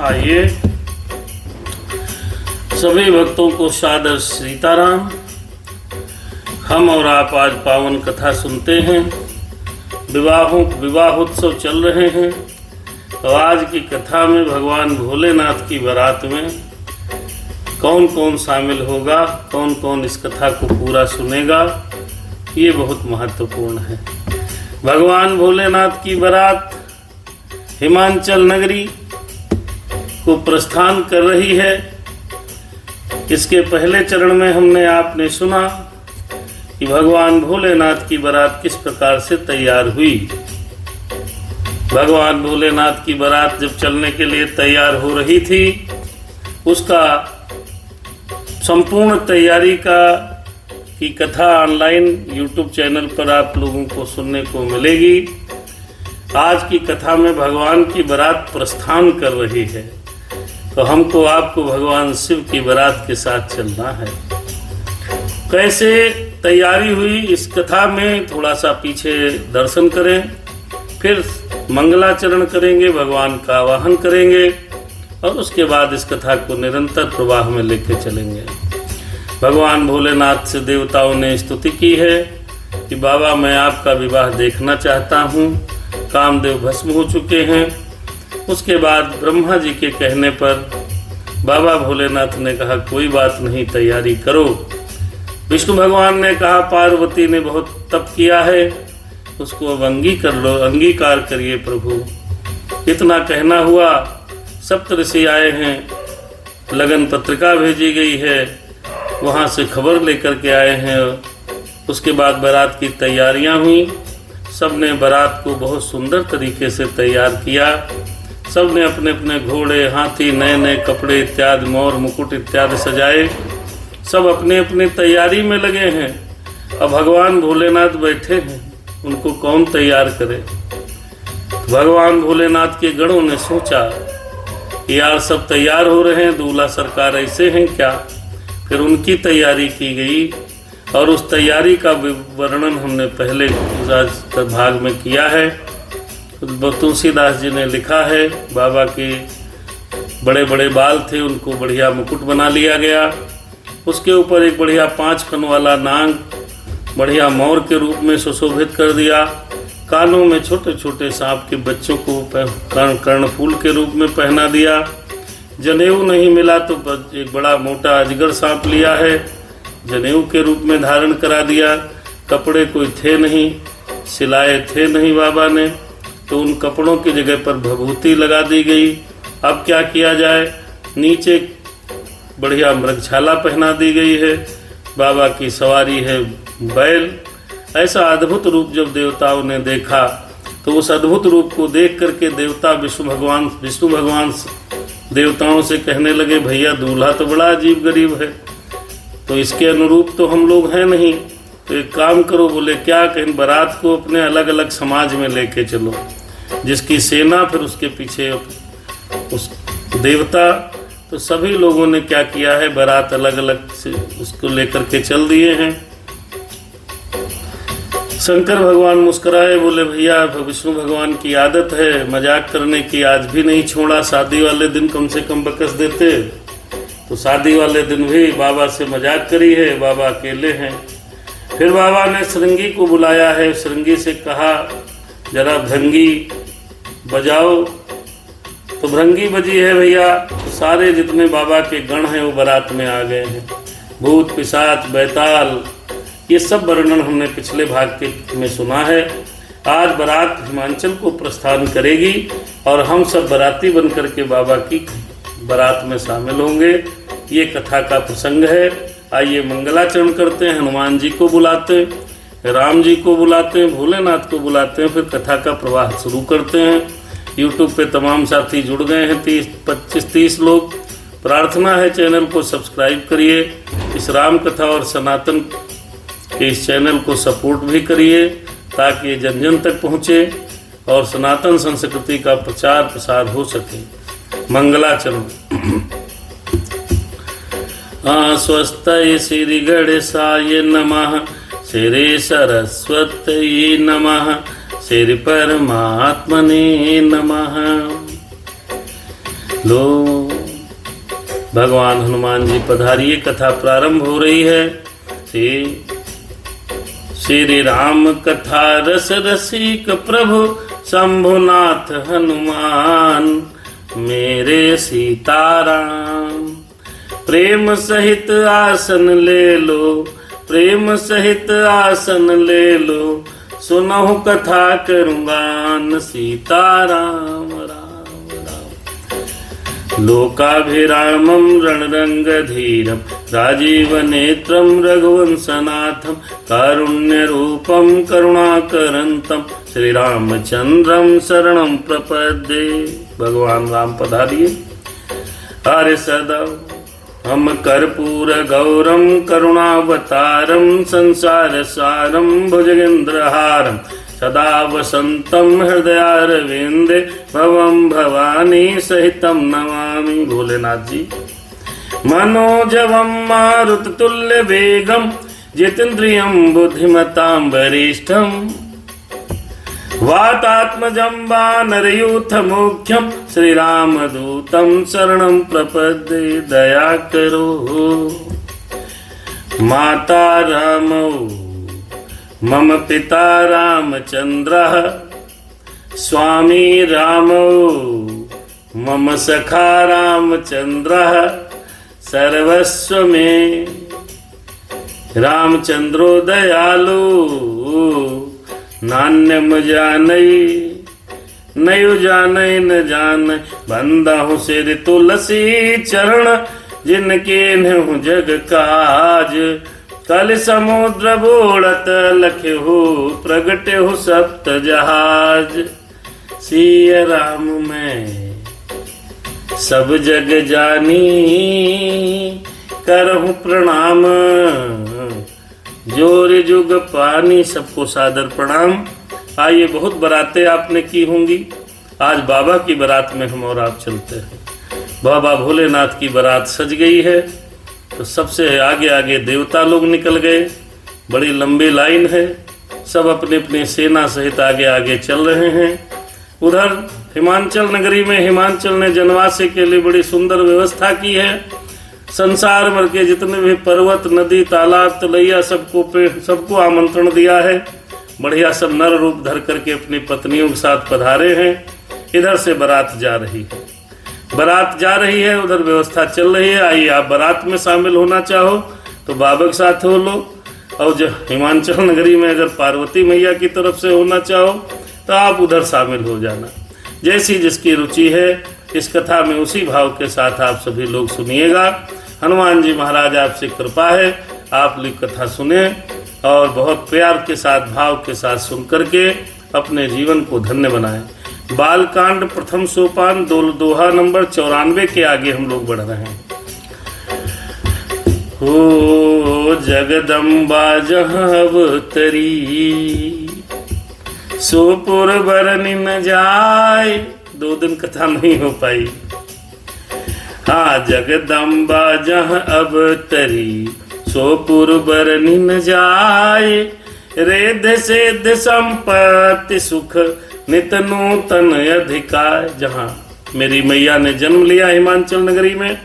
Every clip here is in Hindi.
आइए सभी भक्तों को सादर सीताराम। हम और आप आज पावन कथा सुनते हैं। विवाहोत्सव चल रहे हैं। तो आज की कथा में भगवान भोलेनाथ की बारात में कौन कौन शामिल होगा, कौन कौन इस कथा को पूरा सुनेगा, ये बहुत महत्वपूर्ण है। भगवान भोलेनाथ की बारात हिमाचल नगरी को प्रस्थान कर रही है। इसके पहले चरण में हमने आपने सुना कि भगवान भोलेनाथ की बारात किस प्रकार से तैयार हुई। भगवान भोलेनाथ की बारात जब चलने के लिए तैयार हो रही थी, उसका संपूर्ण तैयारी की कथा ऑनलाइन YouTube चैनल पर आप लोगों को सुनने को मिलेगी। आज की कथा में भगवान की बारात प्रस्थान कर रही है, तो हमको आपको भगवान शिव की बारात के साथ चलना है। कैसे तैयारी हुई इस कथा में थोड़ा सा पीछे दर्शन करें, फिर मंगलाचरण करेंगे, भगवान का आवाहन करेंगे और उसके बाद इस कथा को निरंतर प्रवाह में लेके चलेंगे। भगवान भोलेनाथ से देवताओं ने स्तुति की है कि बाबा मैं आपका विवाह देखना चाहता हूँ। कामदेव भस्म हो चुके हैं। उसके बाद ब्रह्मा जी के कहने पर बाबा भोलेनाथ ने कहा कोई बात नहीं, तैयारी करो। विष्णु भगवान ने कहा पार्वती ने बहुत तप किया है, उसको अब अंगीकार करिए प्रभु। इतना कहना हुआ, सप्तऋषि आए हैं, लगन पत्रिका भेजी गई है, वहाँ से खबर लेकर के आए हैं। उसके बाद बारात की तैयारियाँ हुई। सब ने बारात को बहुत सुंदर तरीके से तैयार किया। सब ने अपने अपने घोड़े, हाथी, नए नए कपड़े इत्यादि, मोर मुकुट इत्यादि सजाए। सब अपने अपने तैयारी में लगे हैं। अब भगवान भोलेनाथ बैठे हैं, उनको कौन तैयार करे। भगवान भोलेनाथ के गणों ने सोचा कि यार सब तैयार हो रहे हैं, दूल्हा सरकार ऐसे हैं क्या। फिर उनकी तैयारी की गई और उस तैयारी का वर्णन हमने पहले भाग में किया है। तुलसीदास जी ने लिखा है, बाबा के बड़े बड़े बाल थे, उनको बढ़िया मुकुट बना लिया गया। उसके ऊपर एक बढ़िया 5 कण वाला नाग बढ़िया मोर के रूप में सुशोभित कर दिया। कानों में छोटे छोटे सांप के बच्चों को कर्णफूल के रूप में पहना दिया। जनेऊ नहीं मिला तो एक बड़ा मोटा अजगर सांप लिया है, जनेऊ के रूप में धारण करा दिया। कपड़े कोई थे नहीं, सिलाए थे नहीं बाबा ने, तो उन कपड़ों की जगह पर भभूति लगा दी गई। अब क्या किया जाए, नीचे बढ़िया मृगछाला पहना दी गई है। बाबा की सवारी है बैल। ऐसा अद्भुत रूप जब देवताओं ने देखा, तो उस अद्भुत रूप को देख करके देवता विष्णु भगवान देवताओं से कहने लगे भैया दूल्हा तो बड़ा अजीब गरीब है, तो इसके अनुरूप तो हम लोग हैं नहीं, तो एक काम करो। बोले क्या, कहीं बारात को अपने अलग अलग समाज में लेके चलो, जिसकी सेना फिर उसके पीछे उस देवता। तो सभी लोगों ने क्या किया है, बारात अलग अलग से उसको लेकर के चल दिए हैं। शंकर भगवान मुस्कुराए, बोले भैया विष्णु भगवान की आदत है मजाक करने की, आज भी नहीं छोड़ा। शादी वाले दिन कम से कम बकस देते, तो शादी वाले दिन भी बाबा से मजाक करी है, बाबा अकेले हैं। फिर बाबा ने श्रृंगी को बुलाया है, श्रृंगी से कहा जरा भृंगी बजाओ। तो भृंगी बजी है भैया, सारे जितने बाबा के गण हैं वो बारात में आ गए हैं। भूत पिशाच बैताल, ये सब वर्णन हमने पिछले भाग में सुना है। आज बारात हिमाचल को प्रस्थान करेगी और हम सब बाराती बन करके बाबा की बारात में शामिल होंगे। ये कथा का प्रसंग है। आइए मंगलाचरण करते हैं, हनुमान जी को बुलाते हैं, राम जी को बुलाते हैं, भोलेनाथ को बुलाते हैं, फिर कथा का प्रवाह शुरू करते हैं। YouTube पे तमाम साथी जुड़ गए हैं, 25-30 लोग। प्रार्थना है चैनल को सब्सक्राइब करिए। इस राम कथा और सनातन के इस चैनल को सपोर्ट भी करिए, ताकि ये जन जन तक पहुँचे और सनातन संस्कृति का प्रचार प्रसार हो सके। मंगलाचरण। स्वस्ति श्री गणेशाय नमः, श्री सरस्वती नमः, श्री परमात्मने नमः। लो भगवान हनुमान जी पधारिए, कथा प्रारंभ हो रही है। श्री राम कथा रस रसिक प्रभु शंभुनाथ हनुमान मेरे सीताराम। प्रेम सहित आसन ले लो, प्रेम सहित आसन ले लो, सुनहु कथा करुगान सीताराम राम। लोकाभिरामं रणरंगधीरं राजीवनेत्रं रघुवंशनाथं कारुण्यरूपं करुणाकरन्तं श्रीरामचंद्रं शरणं प्रपद्ये। भगवान राम पधारिए। हरे सदा हम कर्पूर गौरम करुणावतारम संसार सारम भुजगेंद्रहारम सदा वसंतम हृदयारविंदे भवम भवानी सहितम नमामि। भोलेनाथ जी। मनोजवम मारुततुल्य वेगम जितेन्द्रियं बुद्धिमतां वरिष्ठम वातात्मजं वानरयूथमुख्यं श्रीरामदूतं शरणं प्रपद्ये। दया करो माता रामौ मम पिता रामचंद्रः स्वामी रामौ मम सखा रामचंद्रः सर्वस्व मे रामचंद्रो दयालु नान्यम जानई नयु जानई न जानई बंदहु सिर तुलसी चरण जिनके नहु जग काज। कल समुद्र बोड़त लख्यहु प्रगट्यहु सप्त जहाज। सिय राम मैं सब जग जानी करहु प्रणाम जोर जुग पानी। सबको सादर प्रणाम। आइए, बहुत बारातें आपने की होंगी। आज बाबा की बारात में हम और आप चलते हैं। बाबा भोलेनाथ की बारात सज गई है, तो सबसे आगे आगे देवता लोग निकल गए। बड़ी लंबी लाइन है, सब अपने अपने सेना सहित आगे आगे चल रहे हैं। उधर हिमाचल नगरी में हिमाचल ने जनवासे के लिए बड़ी सुंदर व्यवस्था की है। संसार भर के जितने भी पर्वत नदी तालाब तलैया सबको आमंत्रण दिया है। बढ़िया सब नर रूप धर करके अपनी पत्नियों के साथ पधारे हैं। इधर से बारात जा रही है, बारात जा रही है, उधर व्यवस्था चल रही है। आइए, आप बारात में शामिल होना चाहो तो बाबा के साथ हो लो, और जो हिमाचल नगरी में अगर पार्वती मैया की तरफ से होना चाहो तो आप उधर शामिल हो जाना। जैसी जिसकी रुचि है इस कथा में उसी भाव के साथ आप सभी लोग सुनिएगा। हनुमान जी महाराज आपसे कृपा है, आप लोग कथा सुने और बहुत प्यार के साथ भाव के साथ सुन करके अपने जीवन को धन्य बनाएं। बालकांड प्रथम सोपान दोहा नंबर 94 के आगे हम लोग बढ़ रहे हैं। हो जगदम्बा जहाँ अवतरी सोपुर बरनी न जाए। 2 दिन कथा नहीं हो पाई। हाँ, जगदम्बा जहाँ अवतरी सोपुर बरनी न जाए। रेध सेध संपत्ति सुख नित नूतन अधिकार। जहाँ मेरी मैया ने जन्म लिया हिमाचल नगरी में,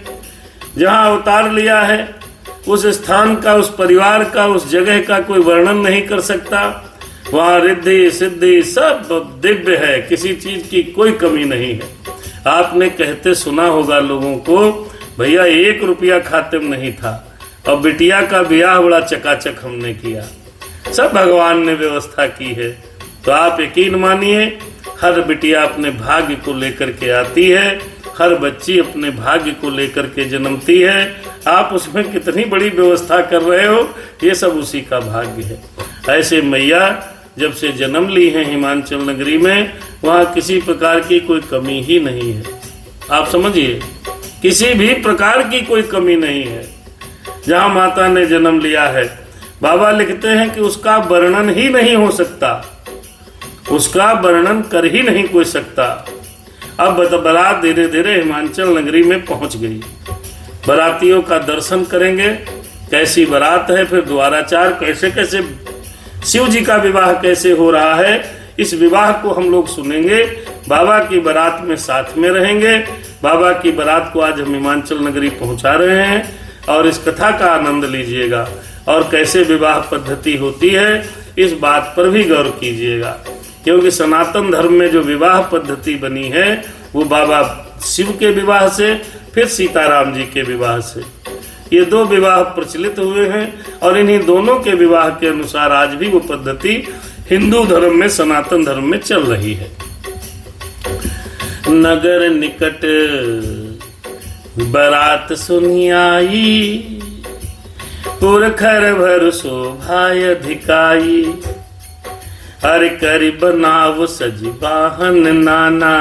जहाँ अवतार लिया है, उस स्थान का, उस परिवार का, उस जगह का कोई वर्णन नहीं कर सकता। वहाँ रिद्धि सिद्धि सब दिव्य है, किसी चीज की कोई कमी नहीं है। आपने कहते सुना होगा लोगों को, भैया 1 रुपया खाते में नहीं था और बिटिया का ब्याह बड़ा चकाचक हमने किया। सब भगवान ने व्यवस्था की है। तो आप यकीन मानिए, हर बिटिया अपने भाग्य को लेकर के आती है, हर बच्ची अपने भाग्य को लेकर के जन्मती है। आप उसमें कितनी बड़ी व्यवस्था कर रहे हो, ये सब उसी का भाग्य है। ऐसे मैया जब से जन्म ली है हिमाचल नगरी में, वहाँ किसी प्रकार की कोई कमी ही नहीं है। आप समझिए, किसी भी प्रकार की कोई कमी नहीं है। जहाँ माता ने जन्म लिया है, बाबा लिखते हैं कि उसका वर्णन ही नहीं हो सकता, उसका वर्णन कर ही नहीं कोई सकता। अब बारात धीरे धीरे हिमाचल नगरी में पहुंच गई। बारातियों का दर्शन करेंगे, कैसी बारात है, फिर द्वाराचार कैसे कैसे, शिव जी का विवाह कैसे हो रहा है, इस विवाह को हम लोग सुनेंगे। बाबा की बारात में साथ में रहेंगे, बाबा की बारात को आज हम हिमाचल नगरी पहुंचा रहे हैं और इस कथा का आनंद लीजिएगा और कैसे विवाह पद्धति होती है इस बात पर भी गौर कीजिएगा, क्योंकि सनातन धर्म में जो विवाह पद्धति बनी है वो बाबा शिव के विवाह से, फिर सीताराम जी के विवाह से, ये दो विवाह प्रचलित हुए हैं और इन्हीं दोनों के विवाह के अनुसार आज भी वो पद्धति हिंदू धर्म में, सनातन धर्म में चल रही है। नगर निकट बारात सुनी आई, पुरखर भर शोभाय अधिकाई, हर कर बनाव सजी वाहन नाना,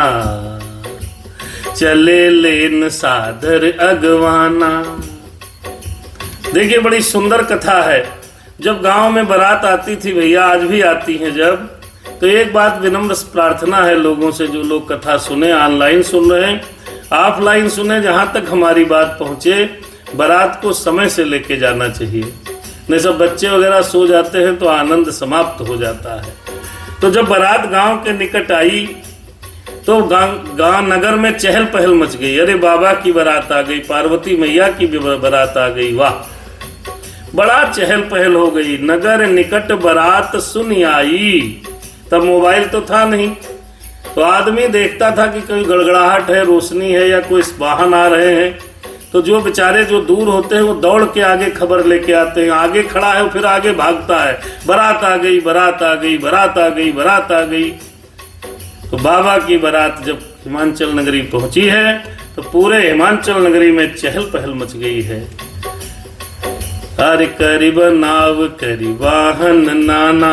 चले लेन सादर अगवाना। देखिए बड़ी सुंदर कथा है। जब गांव में बारात आती थी भैया, आज भी आती है जब, तो एक बात विनम्र प्रार्थना है लोगों से, जो लोग कथा सुने, ऑनलाइन सुन रहे हैं, ऑफलाइन सुने, जहां तक हमारी बात पहुंचे, बारात को समय से लेके जाना चाहिए। नहीं सब बच्चे वगैरह सो जाते हैं तो आनंद समाप्त हो जाता है। तो जब बारात गांव के निकट आई तो गांव नगर में चहल पहल मच गई। अरे बाबा की बारात आ गई, पार्वती मैया की बारात आ गई, वाह, बड़ा चहल पहल हो गई। नगर निकट बारात सुनी आई। तब मोबाइल तो था नहीं, तो आदमी देखता था कि कोई गड़गड़ाहट है, रोशनी है या कोई वाहन आ रहे हैं, तो जो बेचारे जो दूर होते हैं वो दौड़ के आगे खबर लेके आते हैं। आगे खड़ा है फिर आगे भागता है, बारात आ गई, बारात आ गई, बारात आ गई, बारात आ गई। तो बाबा की बारात जब हिमाचल नगरी पहुंची है तो पूरे हिमाचल नगरी में चहल पहल मच गई है। हर करीब नाव करी वाहन नाना।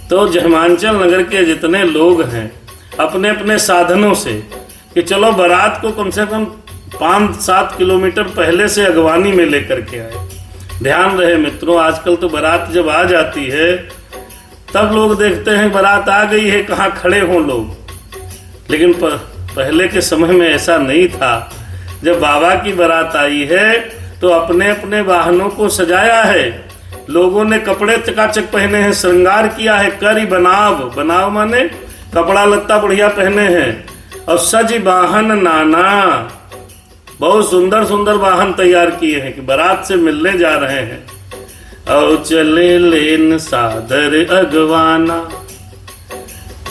तो हिमाचल नगर के जितने लोग हैं अपने अपने साधनों से, कि चलो बारात को कम से कम 5-7 किलोमीटर पहले से अगवानी में लेकर के आए। ध्यान रहे मित्रों, आजकल तो बारात जब आ जाती है तब लोग देखते हैं बारात आ गई है, कहाँ खड़े हों लोग। लेकिन पहले के समय में ऐसा नहीं था। जब बाबा की बारात आई है तो अपने अपने वाहनों को सजाया है, लोगों ने कपड़े चकाचक पहने हैं, श्रृंगार किया है, करी बनाव माने कपड़ा लत्ता बढ़िया पहने हैं, और सज वाहन नाना, बहुत सुंदर सुंदर वाहन तैयार किए हैं कि बारात से मिलने जा रहे हैं। और चले लेन सादर अगवाना,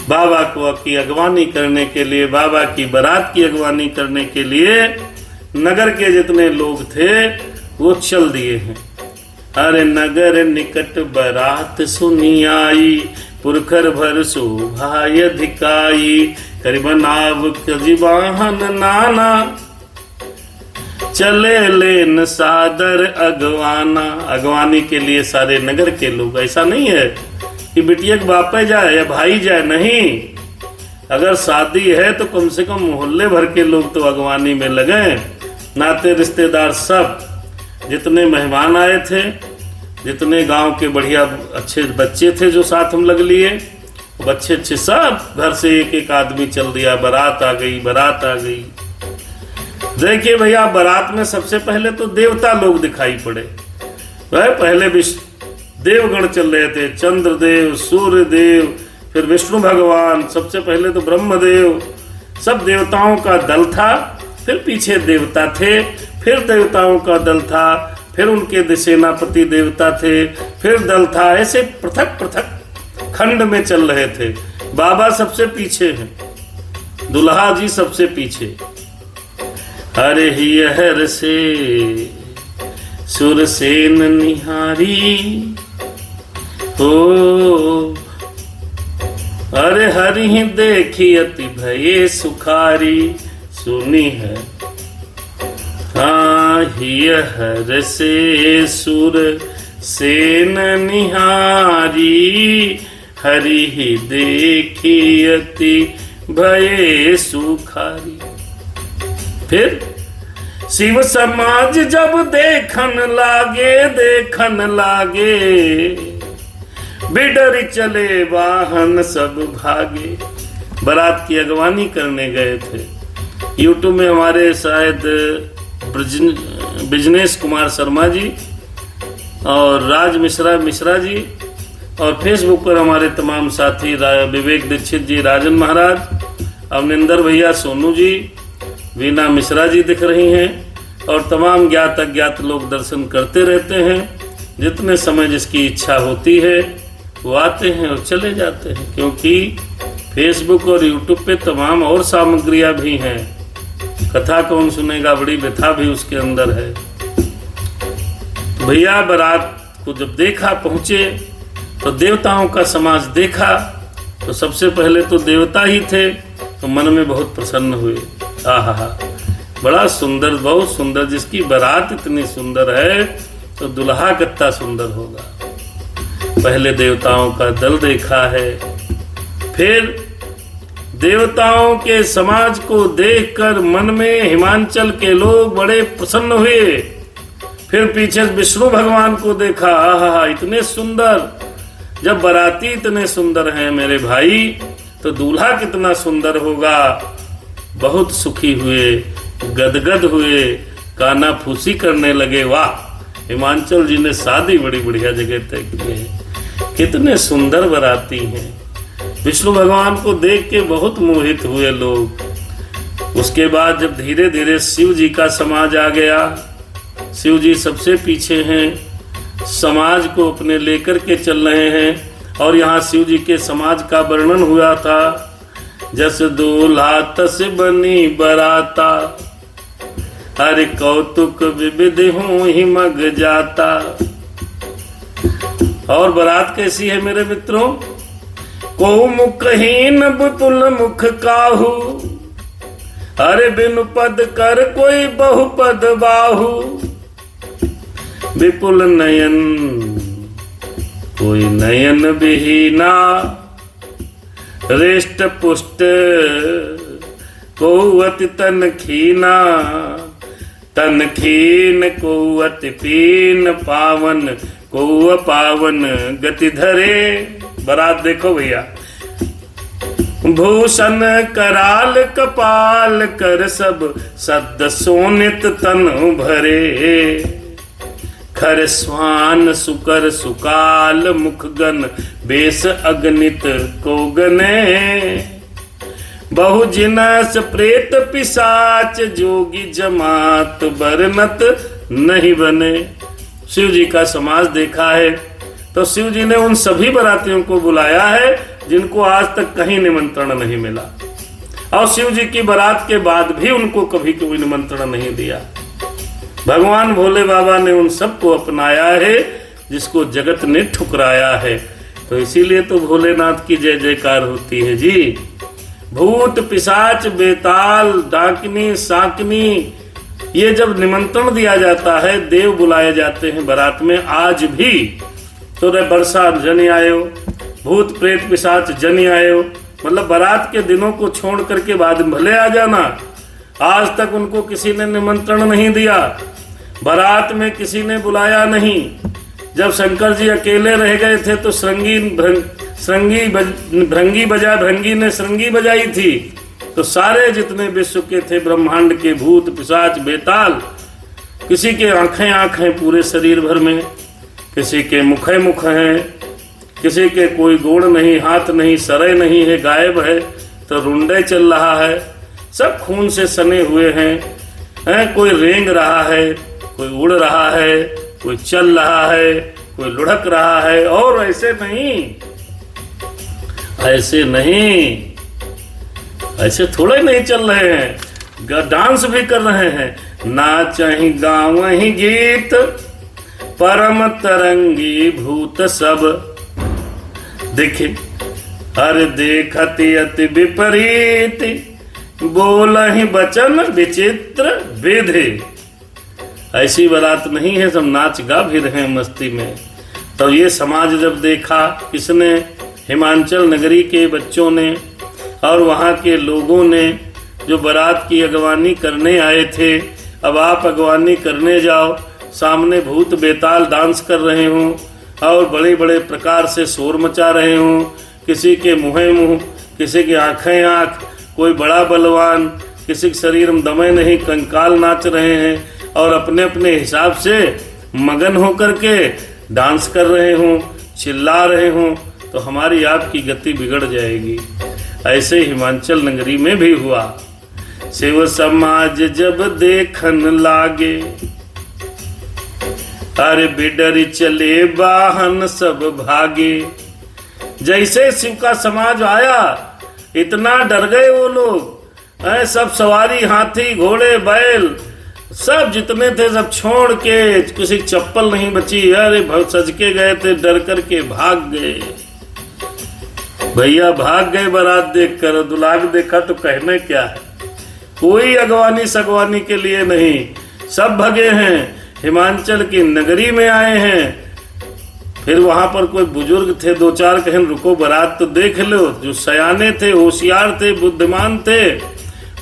बाबा को की अगवानी करने के लिए, बाबा की बारात की अगवानी करने के लिए नगर के जितने लोग थे वो चल दिए हैं। अरे नगर निकट बारात सुनी आई, पुरखर भर शोभाय अधिकाई, करीबनाव कजीवाहन नाना, चले लेन सादर अगवाना। अगवानी के लिए सारे नगर के लोग। ऐसा नहीं है कि बिटिया के बापे जाए या भाई जाए, नहीं, अगर शादी है तो कम से कम मोहल्ले भर के लोग तो अगवानी में लगे, नाते रिश्तेदार सब, जितने मेहमान आए थे, जितने गांव के बढ़िया अच्छे बच्चे थे जो साथ हम लग लिए, बच्चे अच्छे सब घर से एक एक आदमी चल दिया। बारात आ गई, बारात आ गई। देखिए भैया, बारात में सबसे पहले तो देवता लोग दिखाई पड़े। वह पहले देवगण चल रहे थे, चंद्रदेव, सूर्यदेव, फिर विष्णु भगवान, सबसे पहले तो ब्रह्मदेव, सब देवताओं का दल था। फिर पीछे देवता थे, फिर देवताओं का दल था, फिर उनके सेनापति देवता थे, फिर दल था। ऐसे पृथक पृथक खंड में चल रहे थे। बाबा सबसे पीछे हैं, दुल्हा जी सबसे पीछे। हरे हर से सुरसेन निहारी, हो अरे हरि देखी अति भये सुखारी, सुनी है हाँ हर से सुर सेन निहारी, हरि देखी अति भये सुखारी। फिर शिव समाज जब देखन लागे, बिडर चले वाहन सब भागे। बारात की अगवानी करने गए थे। यूट्यूब में हमारे शायद बिजनेस कुमार शर्मा जी और राज मिश्रा जी, और फेसबुक पर हमारे तमाम साथी विवेक दीक्षित जी, राजन महाराज, अवनिंदर भैया, सोनू जी, वीना मिश्रा जी दिख रही हैं और तमाम ज्ञात अज्ञात लोग दर्शन करते रहते हैं। जितने समय जिसकी इच्छा होती है वो आते हैं और चले जाते हैं, क्योंकि फेसबुक और यूट्यूब पे तमाम और सामग्रियां भी हैं। कथा कौन सुनेगा, बड़ी व्यथा भी उसके अंदर है। भैया बारात को जब देखा, पहुंचे तो देवताओं का समाज देखा तो सबसे पहले तो देवता ही थे, तो मन में बहुत प्रसन्न हुए। आहा, बड़ा सुंदर, बहुत सुंदर, जिसकी बारात इतनी सुंदर है तो दुल्हा कितना सुंदर होगा। पहले देवताओं का दल देखा है, फिर देवताओं के समाज को देखकर मन में हिमांचल के लोग बड़े प्रसन्न हुए। फिर पीछे विष्णु भगवान को देखा, आहा, इतने सुंदर। जब बाराती इतने सुंदर हैं मेरे भाई, तो दूल्हा कितना सुंदर होगा। बहुत सुखी हुए, गदगद हुए, काना फूसी करने लगे। वाह, हिमांचल जी ने शादी बड़ी बढ़िया जगह तय की है। कितने सुंदर बाराती हैं। विष्णु भगवान को देख के बहुत मोहित हुए लोग। उसके बाद जब धीरे धीरे शिव जी का समाज आ गया, शिव जी सबसे पीछे हैं, समाज को अपने लेकर के चल रहे हैं। और यहाँ शिव जी के समाज का वर्णन हुआ था, जस दूल्हा तस बनी बराता, हरि कौतुक विविध हूँ ही मग जाता। और बारात कैसी है मेरे मित्रों? को मुखहीन विपुल मुख काहू, अरे बिनु पद कर कोई बहुपद बाहू। विपुल नयन कोई नयन विहीना, रेष्ट पुष्ट को अति तन खीना, तन खीन को अति पीन, पावन को अपावन गति धरे। बारात देखो भैया, भूषण कराल कपाल कर सब सद सोनित तन भरे। खर स्वान सुकर सुकाल मुखगन बेस अगणित को गने। बहु जिनस प्रेत पिशाच जोगी जमात बरनत नहीं बने। शिव जी का समाज देखा है तो शिव जी ने उन सभी बारातियों को बुलाया है जिनको आज तक कहीं निमंत्रण नहीं मिला, और शिव जी की बारात के बाद भी उनको कभी कोई निमंत्रण नहीं दिया। भगवान भोले बाबा ने उन सबको अपनाया है जिसको जगत ने ठुकराया है। तो इसीलिए तो भोलेनाथ की जय जयकार होती है जी। भूत पिशाच बेताल डाकिनी साकनी, ये जब निमंत्रण दिया जाता है, देव बुलाए जाते हैं बारात में। आज भी तो रे बरसा जन आयो, भूत प्रेत पिशाच जन आयो, मतलब बारात के दिनों को छोड़ करके बाद में भले आ जाना। आज तक उनको किसी ने निमंत्रण नहीं दिया, बारात में किसी ने बुलाया नहीं। जब शंकर जी अकेले रह गए थे तो भृंगी ने श्रृंगी बजाई थी, तो सारे जितने विश्व के थे ब्रह्मांड के भूत पिशाच बेताल, किसी के आंखें आंख हैं पूरे शरीर भर में, किसी के मुखे मुख हैं, किसी के कोई गोड़ नहीं, हाथ नहीं, सरे नहीं है, गायब है, तो रुंडे चल रहा है, सब खून से सने हुए हैं। कोई रेंग रहा है, कोई उड़ रहा है, कोई चल रहा है, कोई लुढ़क रहा है। और ऐसे नहीं, ऐसे नहीं, ऐसे थोड़े नहीं चल रहे हैं, डांस भी कर रहे हैं। नाच ही गाँव ही गीत, परम तरंगी भूत सब देखे। हर देखती अति विपरीत, बोल ही बचन विचित्र विधि। ऐसी बारात नहीं है, सब नाच गा भी रहे हैं मस्ती में। तो ये समाज जब देखा किसने, हिमांचल नगरी के बच्चों ने और वहाँ के लोगों ने जो बारात की अगवानी करने आए थे। अब आप अगवानी करने जाओ, सामने भूत बेताल डांस कर रहे हों और बड़े बड़े प्रकार से शोर मचा रहे हों, किसी के मुँहे मुँह, किसी के आँखें आँख, कोई बड़ा बलवान, किसी के शरीर में दमे नहीं, कंकाल नाच रहे हैं और अपने अपने हिसाब से मगन होकर के डांस कर रहे हों, चिल्ला रहे हों, तो हमारी आपकी गति बिगड़ जाएगी। ऐसे हिमांचल नगरी में भी हुआ। शिव समाज जब देखन लागे, अरे बिडर चले वाहन सब भागे। जैसे शिव का समाज आया इतना डर गए वो लोग, सब सवारी हाथी घोड़े बैल सब जितने थे सब छोड़ के, किसी चप्पल नहीं बची। अरे सज के गए थे, डर करके भाग गए भैया, भाग गए बारात देखकर। दुल्हा देखा तो कहने क्या है, कोई अगवानी सगवानी के लिए नहीं, सब भगे हैं। हिमाचल की नगरी में आए हैं। फिर वहां पर कोई बुजुर्ग थे, दो चार, कहें रुको बारात तो देख लो। जो सयाने थे, होशियार थे, बुद्धिमान थे,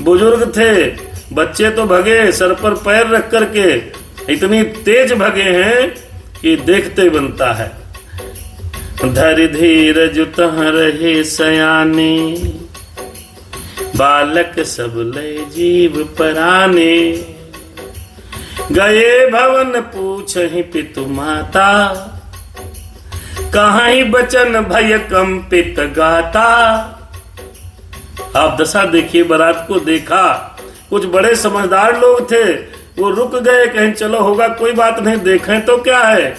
बुजुर्ग थे, बच्चे तो भगे सर पर पैर रख करके, इतनी तेज भगे हैं कि देखते बनता है। धर धीरज तह रहे सयाने, बालक सब ले जीव पराने। गए भवन पूछहि पितु माता, कहाँ ही बचन भय कंपित गाता। आप दशा देखिए, बारात को देखा, कुछ बड़े समझदार लोग थे, वो रुक गए, कहीं चलो होगा कोई बात नहीं, देखें तो क्या है।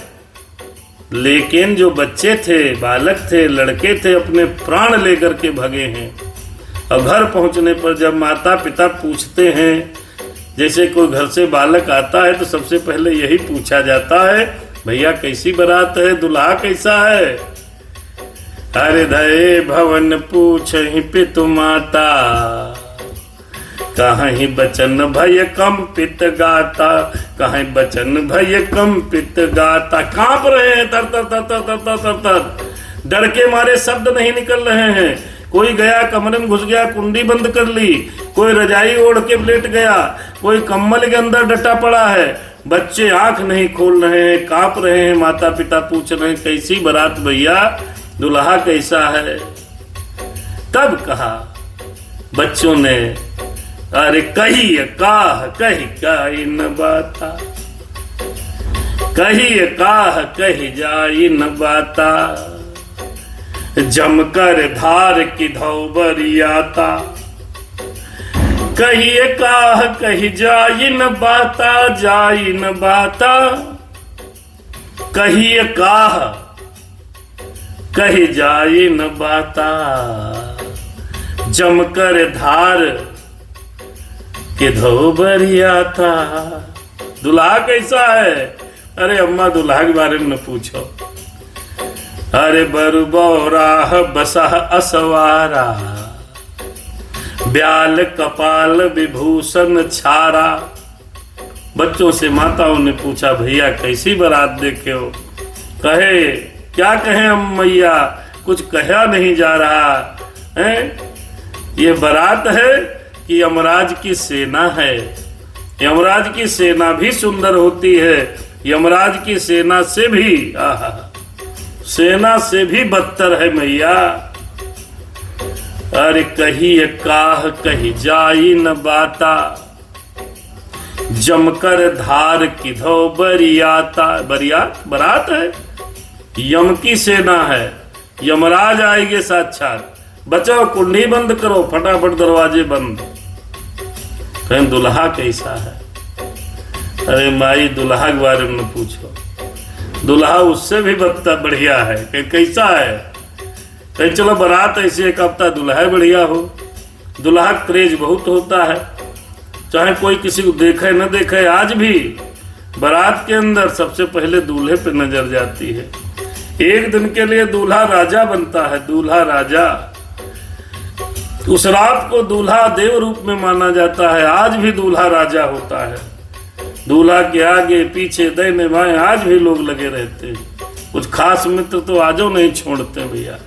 लेकिन जो बच्चे थे, बालक थे, लड़के थे, अपने प्राण लेकर के भगे हैं। और घर पहुंचने पर जब माता पिता पूछते हैं, जैसे कोई घर से बालक आता है तो सबसे पहले यही पूछा जाता है, भैया कैसी बारात है, दुल्हा कैसा है। अरे धये भवन पूछहि पितु माता, कहीं बचन भय कंपित गाता। कहीं बचन भय कंपित गाता। कांप रहे हैं, तर तर तर तर तर तर तर तर, डर के मारे शब्द नहीं निकल रहे हैं। कोई गया कमरे में घुस गया, कुंडी बंद कर ली, कोई रजाई ओढ़ के लेट गया, कोई कम्बल के अंदर डटा पड़ा है। बच्चे आंख नहीं खोल रहे हैं, कांप रहे हैं। माता पिता पूछ रहे हैं कैसी बारात भैया, दुल्हा कैसा है। तब कहा बच्चों ने, अरे कही काह कही काई न बाता, कही काह कही जाई न बाता। जमकर धार की धौबरियाता, कही काह कही जाई न बाता, जाई न बाता। कही काह कही जाई न बाता, जमकर धार के धौबरियाता। दुल्हा कैसा है, अरे अम्मा दुल्हा के बारे में न पूछो। अरे बरुबौराह बसह असवारा, ब्याल कपाल विभूषण छारा। बच्चों से माताओं ने पूछा, भैया कैसी बारात देखे हो। कहे क्या कहें हम मैया, कुछ कहा नहीं जा रहा है। ये बारात है कि यमराज की सेना है। यमराज की सेना भी सुंदर होती है, यमराज की सेना से भी सेना से भी बदतर है मैया। अरे कही काह कही जाई न बाता, जमकर धार की धो बरियाता। बारात है, यम की सेना है, यमराज आएंगे साक्षात। बचाओ, कुंडी बंद करो, फटाफट दरवाजे बंद। कहीं दुल्हा कैसा है, अरे माई दुल्हा के बारे में पूछो। दुल्हा उससे भी बदतर बढ़िया है, कहीं कैसा है। कहीं चलो बारात ऐसे एक हफ्ता दुल्हा बढ़िया हो। दुल्हा क्रेज बहुत होता है, चाहे कोई किसी को देखे न देखे। आज भी बारात के अंदर सबसे पहले दूल्हे पे नजर जाती है। एक दिन के लिए दूल्हा राजा बनता है, दूल्हा राजा। उस रात को दूल्हा देव रूप में माना जाता है। आज भी दूल्हा राजा होता है। दूल्हा के आगे पीछे दाहिने बाएं आज भी लोग लगे रहते हैं। कुछ खास मित्र तो आजो नहीं छोड़ते भैया।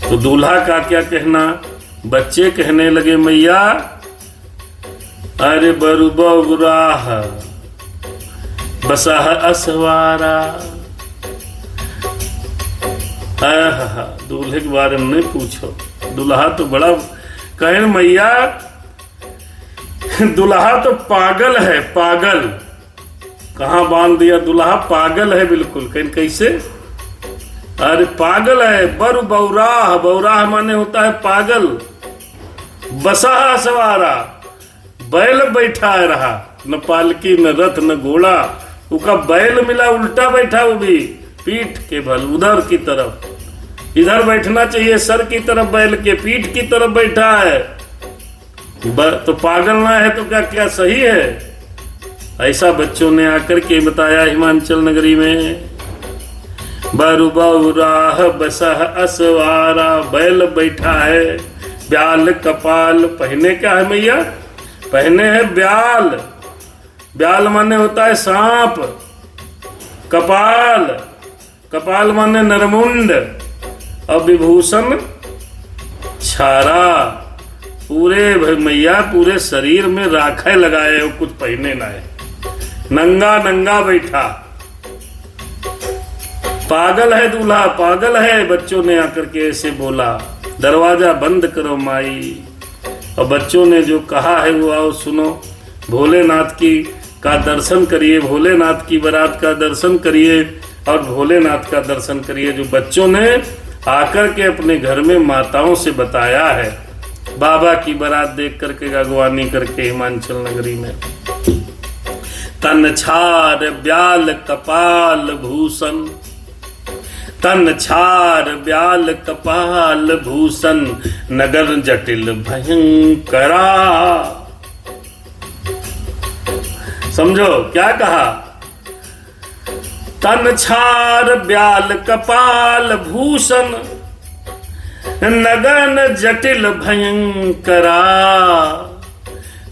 तो दूल्हा का क्या कहना, बच्चे कहने लगे मैया, अरे बरुबौराह बसह असवारा। दूल्हे के बारे में नहीं पूछो, दुल्हा तो बड़ा कहें मैया, दुल्हा तो पागल है, पागल। कहाँ बांध दिया, दुल्हा पागल है बिल्कुल। कहीं कैसे, अरे पागल है। बरुबौराह, बौराह माने होता है पागल। बसहा सवारा, बैल बैठा रहा, न पालकी न रथ न घोड़ा, उसका बैल मिला उल्टा बैठा, वो भी पीठ के बल उधर की तरफ, इधर बैठना चाहिए सर की तरफ, बैल के पीठ की तरफ बैठा है। तो पागल ना है तो क्या क्या सही है? ऐसा बच्चों ने आकर के बताया हिमाचल नगरी में। बरु बहुराह बसह असवारा, बैल बैठा है, ब्याल कपाल, पहने क्या है मैया? पहने है ब्याल, ब्याल माने होता है सांप, कपाल, कपाल माने नरमुंड, और विभूषण छारा, पूरे मैया पूरे शरीर में राखे लगाए हो, कुछ पहने ना है, नंगा नंगा बैठा। पागल है दूल्हा, पागल है, बच्चों ने आकर के ऐसे बोला। दरवाजा बंद करो माई। और बच्चों ने जो कहा है वो आओ सुनो। भोलेनाथ की का दर्शन करिए, भोलेनाथ की बारात का दर्शन करिए और भोलेनाथ का दर्शन करिए, जो बच्चों ने आकर के अपने घर में माताओं से बताया है। बाबा की बारात देख करके अगवानी करके हिमाचल नगरी में। तन छार ब्याल कपाल भूषण, तन छार ब्याल कपाल भूषण, नगर जटिल भयंकरा। समझो क्या कहा? तन छार ब्याल कपाल भूषण, नगन जटिल भयंकरा।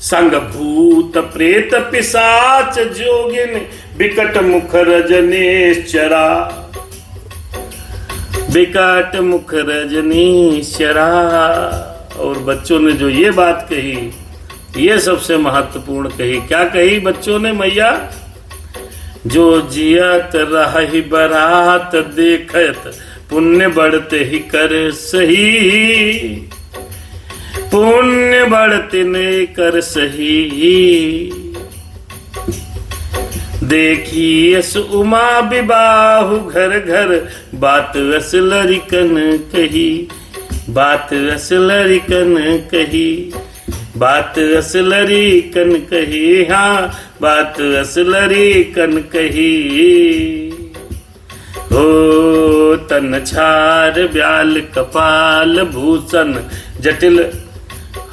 संग भूत प्रेत पिशाच जोगिन, विकट मुख रजनीश्चरा, विकट मुख रजनीश्चरा। और बच्चों ने जो ये बात कही, ये सबसे महत्वपूर्ण कही। क्या कही बच्चों ने मैया? जो जियत रही बरात देखत, पुण्य बढ़ते ही कर सही, पुण्य बढ़ते ने कर सही। देखी यस उमा विबाहु घर घर, बात असलरिकन कही, बात असलरिकन कही, बात असलरिकन कही, हाँ बात असलरिकन कही। हो तन छार ब्याल कपाल भूषण जटिल,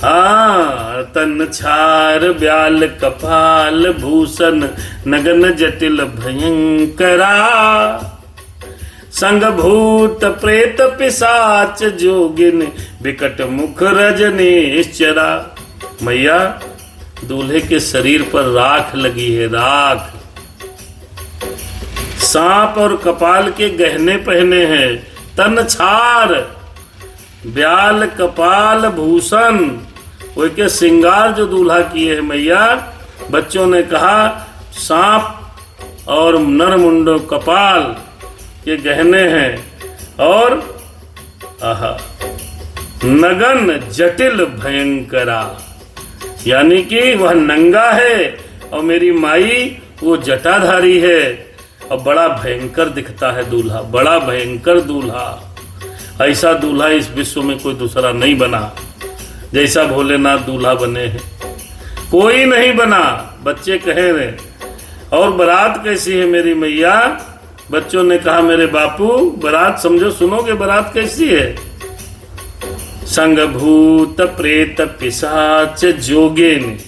हाँ तन छार ब्याल कपाल भूषण, नगन जटिल भयंकरा। संग भूत प्रेत पिशाच जोगिन, विकट मुख रजनीश्चरा। मैया दूल्हे के शरीर पर राख लगी है, राख। सांप और कपाल के गहने पहने हैं। तन छार ब्याल कपाल भूषण, वो के श्रृंगार जो दूल्हा किए है मैया। बच्चों ने कहा सांप और नरमुंडो कपाल के गहने हैं, और आहा नगन जटिल भयंकरा, यानी कि वह नंगा है और मेरी माई वो जटाधारी है, और बड़ा भयंकर दिखता है दूल्हा, बड़ा भयंकर दूल्हा। ऐसा दूल्हा इस विश्व में कोई दूसरा नहीं बना जैसा भोलेनाथ दूल्हा बने हैं, कोई नहीं बना। बच्चे कहे रहे। और बारात कैसी है मेरी मैया? बच्चों ने कहा मेरे बापू बारात समझो, सुनोगे बारात कैसी है? संग भूत प्रेत पिशाच जोगिन,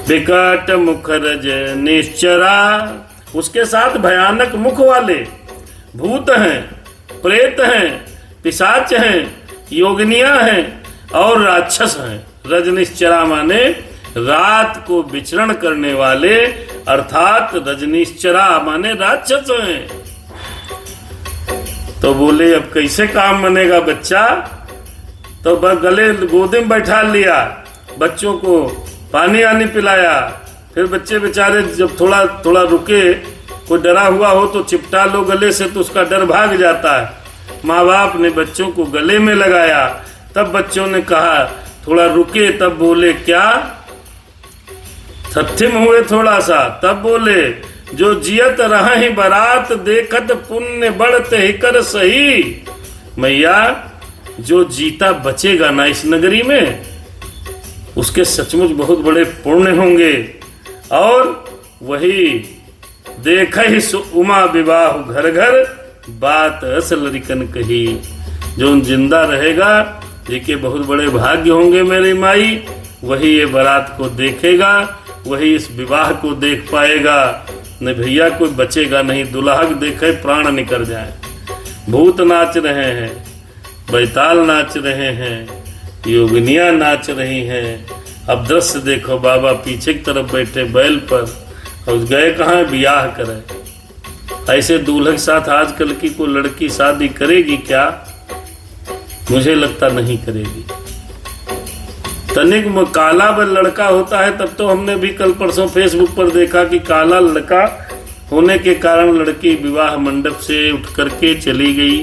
विकट मुख रजनीश्चरा। उसके साथ भयानक मुख वाले भूत हैं, प्रेत हैं, पिशाच हैं, योगिनियां हैं और राक्षस हैं। रजनीश्चरा माने रात को विचरण करने वाले, अर्थात रजनीश्चरा माने राक्षस हैं। तो बोले अब कैसे काम बनेगा बच्चा? तो गले गोदी में बैठा लिया, बच्चों को पानी आनी पिलाया। फिर बच्चे बेचारे जब थोड़ा थोड़ा रुके, कोई डरा हुआ हो तो चिपटा लो गले से, तो उसका डर भाग जाता है। माँ बाप ने बच्चों को गले में लगाया। तब बच्चों ने कहा थोड़ा रुके, तब बोले क्या? थथिम हुए थोड़ा सा, तब बोले जो जियत रहा ही बारात देखत, पुण्य बढ़ते ही कर सही। मैया जो जीता बचेगा ना इस नगरी में, उसके सचमुच बहुत बड़े पुण्य होंगे। और वही देख ही उमा विवाह घर घर, बात असल रिकन कही। जो जिंदा रहेगा जिसके बहुत बड़े भाग्य होंगे मेरी माई, वही ये बारात को देखेगा, वही इस विवाह को देख पाएगा। न भैया कोई बचेगा नहीं। दुल्हा देखे प्राण निकल जाए। भूत नाच रहे हैं, बैताल नाच रहे हैं, योगिनियां नाच रही हैं। अब दृश्य देखो, बाबा पीछे की तरफ बैठे बैल पर, और गए कहाँ ब्याह करे। ऐसे दूल्हे के साथ आजकल की कोई लड़की शादी करेगी क्या? मुझे लगता नहीं करेगी। तनिक काला व लड़का होता है तब तो हमने भी कल परसों फेसबुक पर देखा कि काला लड़का होने के कारण लड़की विवाह मंडप से उठ करके चली गई।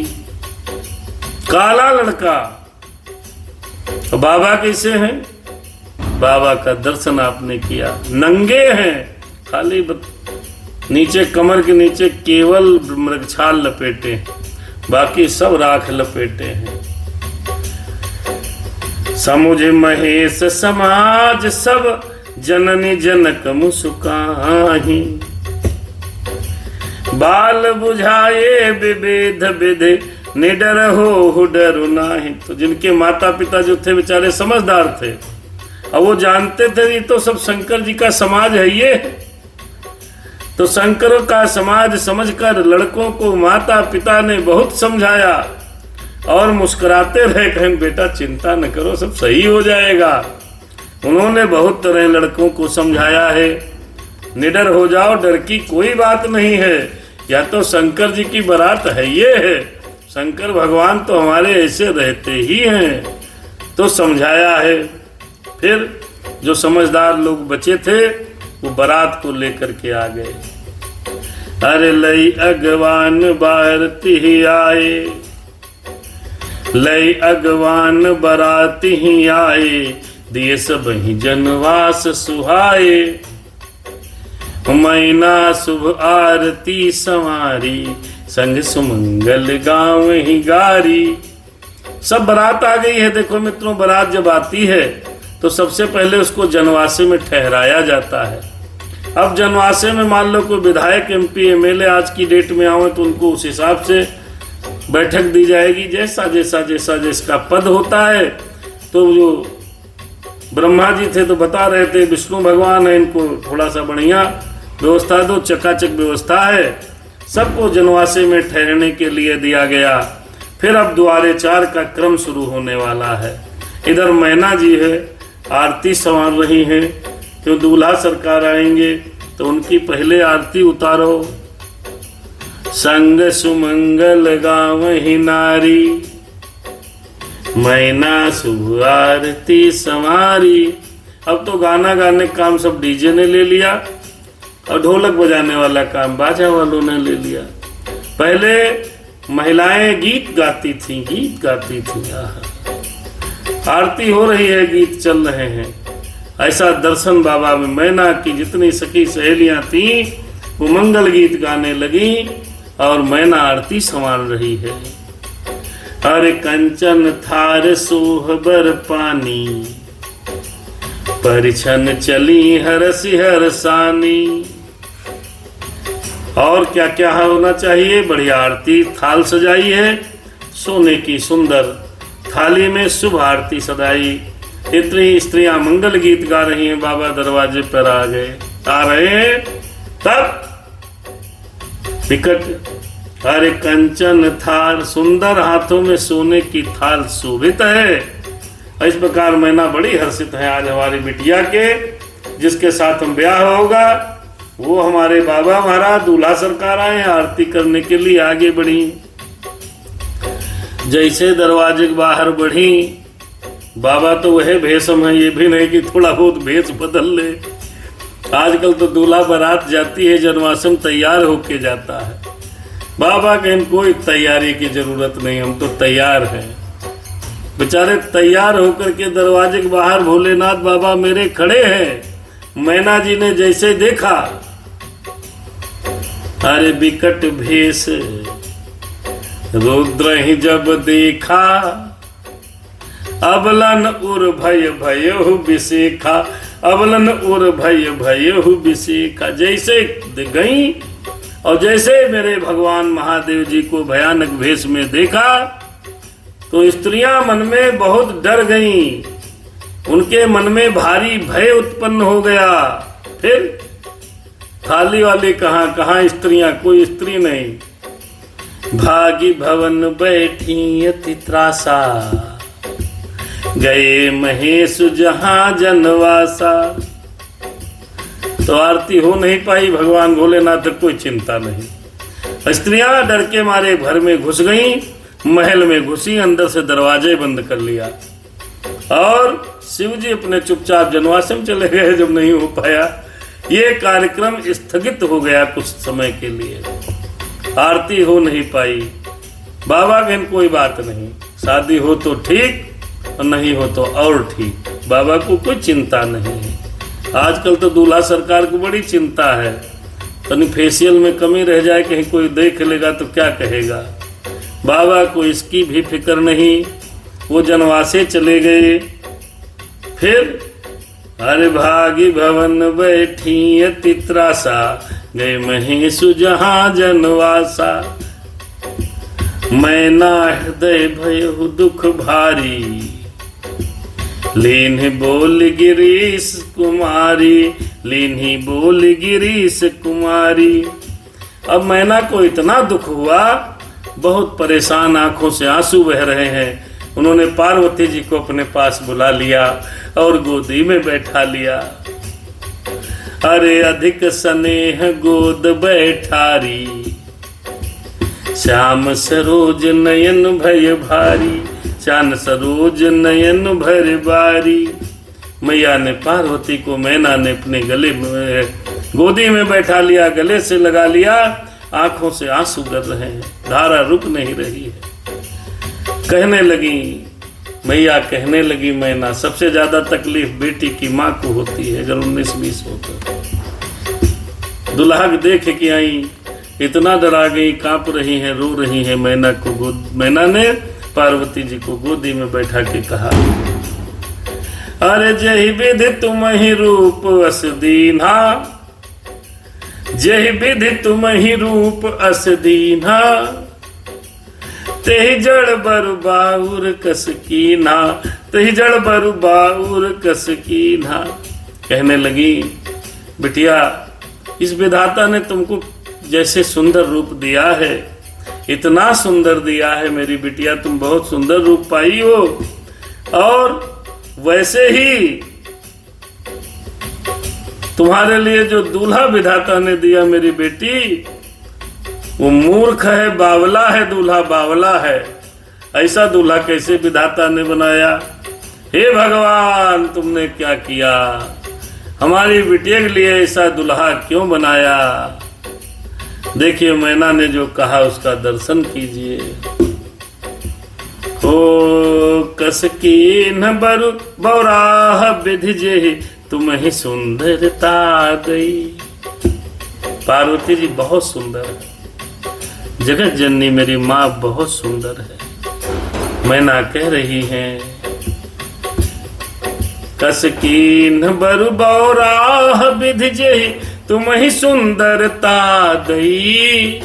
काला लड़का। बाबा कैसे हैं? बाबा का दर्शन आपने किया, नंगे हैं, खाली नीचे कमर के नीचे केवल मृगछाल लपेटे हैं, बाकी सब राख लपेटे हैं। समुझ महेश समाज सब, जननी जनक मुस्काही। बाल बुझाए विविध विधि, निडर हो डर नाही। तो जिनके माता पिता जो थे बेचारे समझदार थे, और वो जानते थे ये तो सब शंकर जी का समाज है ये। तो शंकर का समाज समझकर लड़कों को माता पिता ने बहुत समझाया और मुस्कुराते रहे, कहें बेटा चिंता न करो, सब सही हो जाएगा। उन्होंने बहुत तरह लड़कों को समझाया है, निडर हो जाओ, डर की कोई बात नहीं है। या तो शंकर जी की बारात है ये है, शंकर भगवान तो हमारे ऐसे रहते ही हैं। तो समझाया है। फिर जो समझदार लोग बचे थे वो बारात को लेकर के आ गए। अरे लई अगवान बारती ही आए, लई अगवान बाराती ही आए, दिए सब ही जनवास सुहाए। मैना शुभ आरती संवारी, संग सुमंगल गाँव ही गारी। सब बारात आ गई है। देखो मित्रों, बारात जब आती है तो सबसे पहले उसको जनवासे में ठहराया जाता है। अब जनवासे में मान लो कोई विधायक, एमपी, एमएलए आज की डेट में आवे तो उनको उस हिसाब से बैठक दी जाएगी, जैसा जैसा जैसा जिसका पद होता है। तो जो ब्रह्मा जी थे तो बता रहे थे विष्णु भगवान है, इनको थोड़ा सा बढ़िया व्यवस्था दो, चकाचक व्यवस्था है। सबको जनवासे में ठहरने के लिए दिया गया। फिर अब द्वारे 4 का क्रम शुरू होने वाला है। इधर मैना जी है, आरती संवार रही हैं। क्यों दूल्हा सरकार आएंगे तो उनकी पहले आरती उतारो। संग सुमंगल गाँव ही नारी, मैना शुभ आरती संवारी। अब तो गाना गाने का काम सब डीजे ने ले लिया और ढोलक बजाने वाला काम बाजा वालों ने ले लिया। पहले महिलाएं गीत गाती थीं, गीत गाती थीं। आरती हो रही है, गीत चल रहे हैं। ऐसा दर्शन बाबा में मैना की जितनी सखी सहेलियां थीं वो मंगल गीत गाने लगी और मैना आरती संभाल रही है। अरे कंचन थार सोहबर पानी, परिछन चली हरसी हरसानी। और क्या क्या होना चाहिए? बढ़िया आरती, थाल सजाई है सोने की सुंदर, थाली में शुभ आरती सदाई। इतनी स्त्रियां मंगल गीत गा रही हैं। बाबा दरवाजे पर आ गए, आ रहे हैं। तब विकट अरे कंचन थाल, सुंदर हाथों में सोने की थाल शोभित है। इस प्रकार मैना बड़ी हर्षित है आज हमारी बिटिया के, जिसके साथ हम ब्याह होगा वो हमारे बाबा महाराज दूल्हा सरकार आए आरती करने के लिए आगे बढ़ी। जैसे दरवाजे के बाहर बढ़ी, बाबा तो वह भेषम है, ये भी नहीं कि थोड़ा बहुत भेष बदल ले। आजकल तो दूल्हा बारात जाती है जनवासम तैयार होके जाता है। बाबा कहें कोई तैयारी की जरूरत नहीं, हम तो तैयार हैं। बेचारे तैयार होकर के दरवाजे के बाहर भोलेनाथ बाबा मेरे खड़े हैं। मैना जी ने जैसे देखा, अरे विकट भेष रुद्र ही जब देखा, अबलन उर भय भयहु विशिखा, अबलन उर भय भयहु विशिखा। जैसे गई और जैसे मेरे भगवान महादेव जी को भयानक भेष में देखा तो स्त्रियां मन में बहुत डर गईं, उनके मन में भारी भय उत्पन्न हो गया। फिर थाली वाली कहाँ स्त्रियां, कोई स्त्री नहीं। भागी भवन बैठी अति त्रासा, गए महेश जहां जनवासा। तो आरती हो नहीं पाई भगवान भोलेनाथ तक, कोई चिंता नहीं। स्त्रियां डर के मारे घर में घुस गईं, महल में घुसी, अंदर से दरवाजे बंद कर लिया और शिव जी अपने चुपचाप जनवास में चले गए। जब नहीं हो पाया, ये कार्यक्रम स्थगित हो गया कुछ समय के लिए, आरती हो नहीं पाई। बाबा बहन कोई बात नहीं, शादी हो तो ठीक और नहीं हो तो और ठीक, बाबा को कोई चिंता नहीं है। आजकल तो दूल्हा सरकार को बड़ी चिंता है, तनी फेशियल में कमी रह जाए, कहीं कोई देख लेगा तो क्या कहेगा। बाबा को इसकी भी फिक्र नहीं, वो जनवासे चले गए। फिर अरे भागी भवन बैठी अति त्रासा, गए महेशु जहां जनवासा। मैना हृदय भयहु दुख भारी, लीन्हि बोल गिरीश कुमारी, लीन्हि बोल गिरीश कुमारी। अब मैना को इतना दुख हुआ, बहुत परेशान, आंखों से आंसू बह रहे हैं। उन्होंने पार्वती जी को अपने पास बुला लिया और गोदी में बैठा लिया। अरे अधिक स्नेह गोद बैठारी, श्याम सरोज नयन भय भारी, श्याम सरोज नयन भर बारी। मैया ने पार्वती को, मैना ने अपने गले में गोदी में बैठा लिया, गले से लगा लिया, आंखों से आंसू गिर रहे हैं, धारा रुक नहीं रही है। कहने लगी मैया, कहने लगी मैना, सबसे ज्यादा तकलीफ बेटी की माँ को होती है अगर 19-20 हो तो। दुल्हा देख के आई, इतना डरा गई, कांप रही हैं, रो रही हैं। मैना ने पार्वती जी को गोदी में बैठा के कहा, अरे जही विधि तुम ही रूप अस दीन्हा, जही विधि तुम ही रूप अस दीन्हा, तेहि जड़ बरु बाउर कस कीन्हा, तेहि जड़ बरु बाउर कस कीन्हा। कहने लगी, बिटिया इस विधाता ने तुमको जैसे सुंदर रूप दिया है, इतना सुंदर दिया है मेरी बिटिया, तुम बहुत सुंदर रूप पाई हो, और वैसे ही तुम्हारे लिए जो दूल्हा विधाता ने दिया मेरी बेटी, वो मूर्ख है, बावला है, दूल्हा बावला है। ऐसा दूल्हा कैसे विधाता ने बनाया? हे भगवान, तुमने क्या किया? हमारी बिटिया के लिए ऐसा दूल्हा क्यों बनाया? देखिए मैना ने जो कहा उसका दर्शन कीजिए। ओ कस कीन्ह बरु बौराह विधि जे, तुम ही सुंदरता गई। पार्वती जी बहुत सुंदर है, जगत जननी मेरी माँ बहुत सुंदर है। मैना कह रही हैं, कस कीन्ह बरु बौराह विधि जे, तुम ही सुंदरता दई।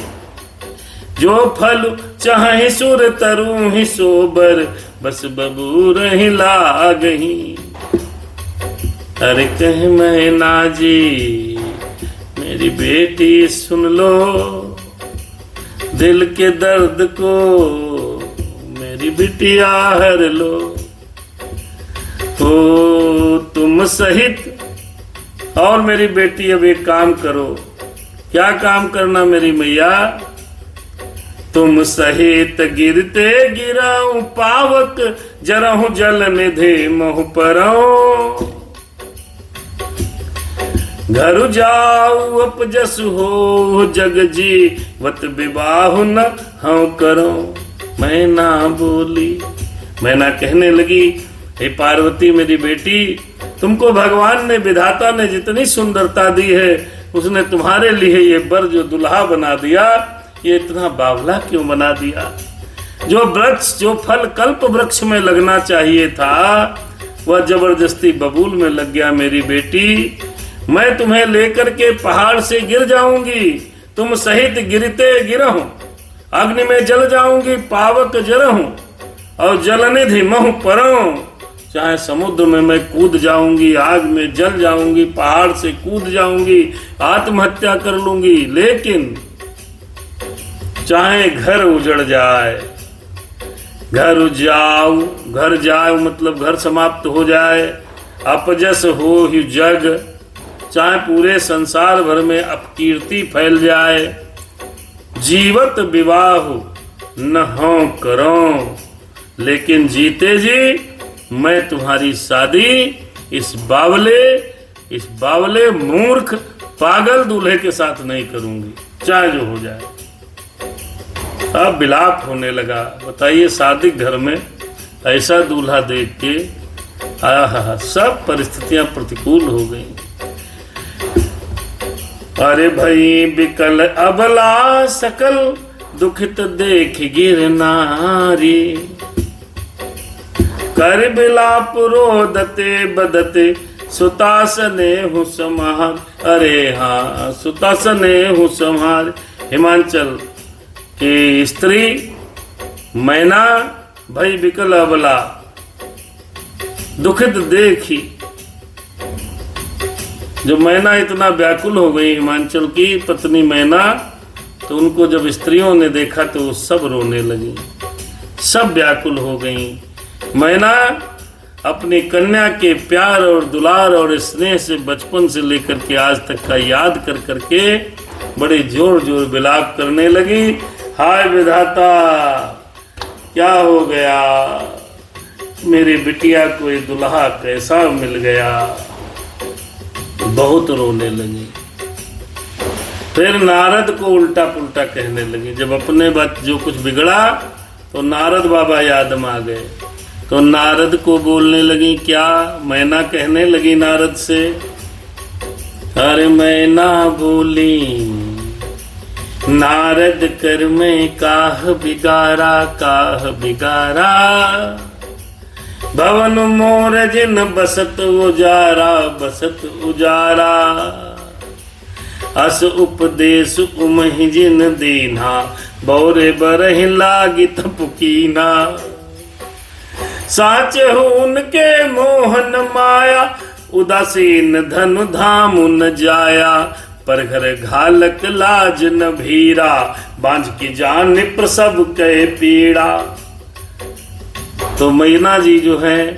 जो फल चाहे सुर तरु ही सोबर, बस बबूर ही लागही। अरे कह मैना जी मेरी बेटी सुन लो, दिल के दर्द को मेरी बिटिया हर लो। तो तुम सहित, और मेरी बेटी अब एक काम करो। क्या काम करना मेरी मैया? तुम सहित गिरते गिराऊं पावक, जरहूं जल निधि मोह परऊं। घर जाऊ अपजस हो जग जीवत, विवाह न हूं करो। मैना बोली, मैना कहने लगी, हे पार्वती मेरी बेटी, तुमको भगवान ने, विधाता ने जितनी सुंदरता दी है, उसने तुम्हारे लिए ये बर जो दुल्हा बना दिया, ये इतना बावला क्यों बना दिया? जो वृक्ष, जो फल कल्प वृक्ष में लगना चाहिए था, वह जबरदस्ती बबूल में लग गया। मेरी बेटी, मैं तुम्हें लेकर के पहाड़ से गिर जाऊंगी, तुम सहित गिरते गिरहूं, अग्नि में जल जाऊंगी, पावक जरहूं, और जलनिधि महु परऊं। चाहे समुद्र में मैं कूद जाऊंगी, आग में जल जाऊंगी, पहाड़ से कूद जाऊंगी, आत्महत्या कर लूंगी, लेकिन चाहे घर उजड़ जाए, घर जाओ मतलब घर समाप्त हो जाए, अपजस हो ही जग, चाहे पूरे संसार भर में अपकीर्ति फैल जाए, जीवत विवाह न हो करो, लेकिन जीते जी मैं तुम्हारी शादी इस बावले मूर्ख पागल दूल्हे के साथ नहीं करूंगी, चाहे जो हो जाए। अब विलाप होने लगा। बताइए, शादी घर में ऐसा दूल्हा देख के सब परिस्थितियां प्रतिकूल हो गई। अरे भाई, विकल अबला सकल दुखित देख गिर नारी, कर विलाप रोदते बदते सुतासने हूँ समार। अरे हाँ, सुतासने हूँ समार। हिमांचल की स्त्री मैना भाई विकल अबला दुखित देखी। जब मैना इतना व्याकुल हो गई, हिमांचल की पत्नी मैना, तो उनको जब स्त्रियों ने देखा तो वो सब रोने लगी, सब व्याकुल हो गई। मैना अपनी कन्या के प्यार और दुलार और स्नेह से बचपन से लेकर के आज तक का याद कर करके बड़े जोर जोर विलाप करने लगी। हाय विधाता, क्या हो गया, मेरी बिटिया को ये दुल्हा कैसा मिल गया। बहुत रोने लगी। फिर नारद को उल्टा पुल्टा कहने लगी। जब अपने बात जो कुछ बिगड़ा तो नारद बाबा याद में आ गए, तो नारद को बोलने लगी। क्या मैना कहने लगी नारद से, अरे मैना बोली, नारद कर में काह बिगारा, भवन मोर जिन बसत उजारा, अस उपदेश उमहि जिन दीना, बौरे बरहि लागी तपकीना। साचे हो उनके मोहन माया, उदासीन धन धाम न जाया, पर घर घालक लाज न भीरा, बांझ की जान प्रसव कहे पीड़ा। तो मैना जी जो है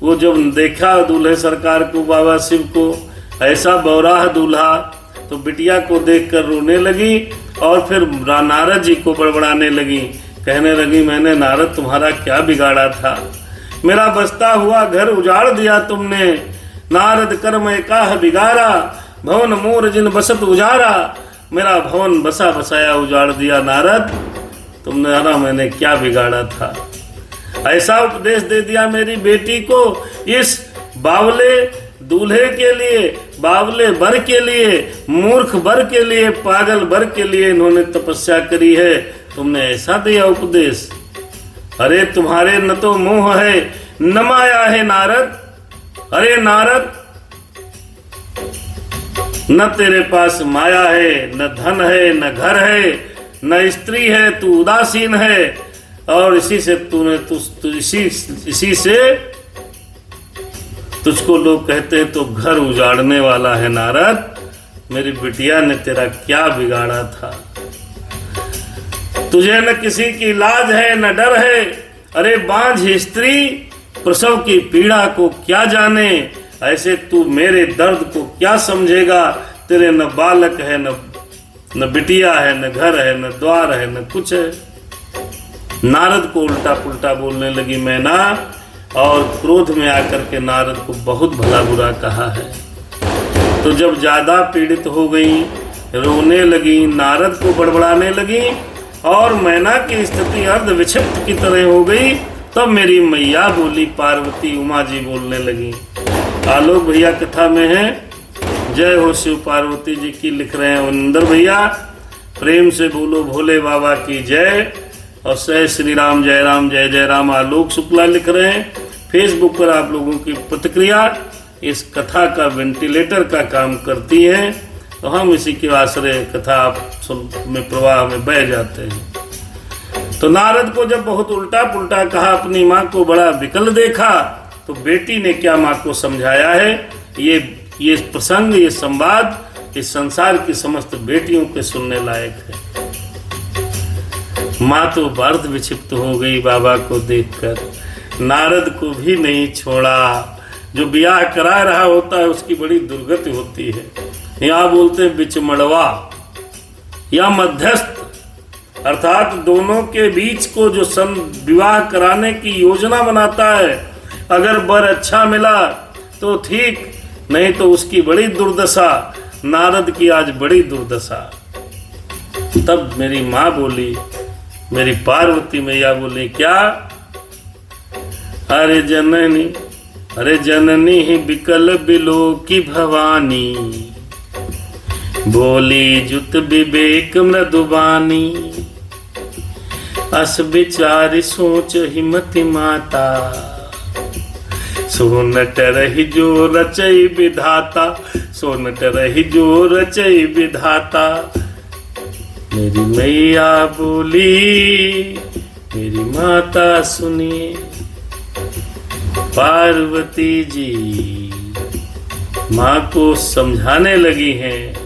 वो जब देखा दूल्हे सरकार को, बाबा शिव को, ऐसा बौराह दूल्हा, तो बिटिया को देखकर रोने लगी और फिर नारद जी को बड़बड़ाने लगी। कहने लगी, मैंने नारद तुम्हारा क्या बिगाड़ा था, मेरा बसता हुआ घर उजाड़ दिया तुमने। नारद कर में काह बिगाड़ा, भवन मोर जिन बसत उजारा, मेरा भवन बसा बसाया उजाड़ दिया नारद, तुमने ना मैंने क्या बिगाड़ा था। ऐसा उपदेश दे दिया मेरी बेटी को, इस बावले दूल्हे के लिए, बावले वर के लिए, मूर्ख वर के लिए, पागल वर के लिए इन्होंने तपस्या करी है, तुमने ऐसा दिया उपदेश। अरे तुम्हारे न तो मोह है न माया है नारद। अरे नारद, न तेरे पास माया है, न धन है, न घर है, न स्त्री है, तू उदासीन है, और इसी से इसी से तुझको लोग कहते हैं तो घर उजाड़ने वाला है नारद। मेरी बिटिया ने तेरा क्या बिगाड़ा था, तुझे न किसी की लाज है न डर है। अरे बांझ स्त्री प्रसव की पीड़ा को क्या जाने, ऐसे तू मेरे दर्द को क्या समझेगा। तेरे न बालक है, न बिटिया है, न घर है, न द्वार है, न कुछ है। नारद को उल्टा पुल्टा बोलने लगी मैना, और क्रोध में आकर के नारद को बहुत भला बुरा कहा है। तो जब ज्यादा पीड़ित हो गई, रोने लगी, नारद को बड़बड़ाने लगी, और मैना की स्थिति अर्ध विक्षिप्त की तरह हो गई, तब मेरी मैया बोली, पार्वती उमा जी बोलने लगी। आलोक भैया कथा में है, जय हो शिव पार्वती जी की लिख रहे हैं वनिंदर भैया। प्रेम से बोलो भोले बाबा की जय। और जय श्री राम, जय राम, जय जय राम आलोक शुक्ला लिख रहे हैं। फेसबुक पर आप लोगों की प्रतिक्रिया इस कथा का वेंटिलेटर का काम करती है, तो हम इसी के आश्रय कथा आप में प्रवाह में बह जाते हैं। तो नारद को जब बहुत उल्टा पुल्टा कहा, अपनी माँ को बड़ा विकल देखा, तो बेटी ने क्या माँ को समझाया है, ये प्रसंग, ये संवाद इस संसार की समस्त बेटियों के सुनने लायक है। माँ तो भारत विक्षिप्त हो गई बाबा को देखकर, नारद को भी नहीं छोड़ा। जो ब्याह करा रहा होता है उसकी बड़ी दुर्गति होती है। यहाँ बोलते हैं बिचमड़वा या मध्यस्थ, अर्थात दोनों के बीच को जो विवाह कराने की योजना बनाता है, अगर वर अच्छा मिला तो ठीक, नहीं तो उसकी बड़ी दुर्दशा। नारद की आज बड़ी दुर्दशा। तब मेरी माँ बोली, मेरी पार्वती मैया बोली, क्या? अरे जननी ही विकल बिलो की भवानी, बोली जुत विवेक मृदुबानी, अस विचार सोच हिमति माता, सोनट रही जो रचई विधाता, सोनट रही जो रचई विधाता। मेरी मैया बोली, मेरी माता सुनिए। पार्वती जी माँ को समझाने लगी हैं,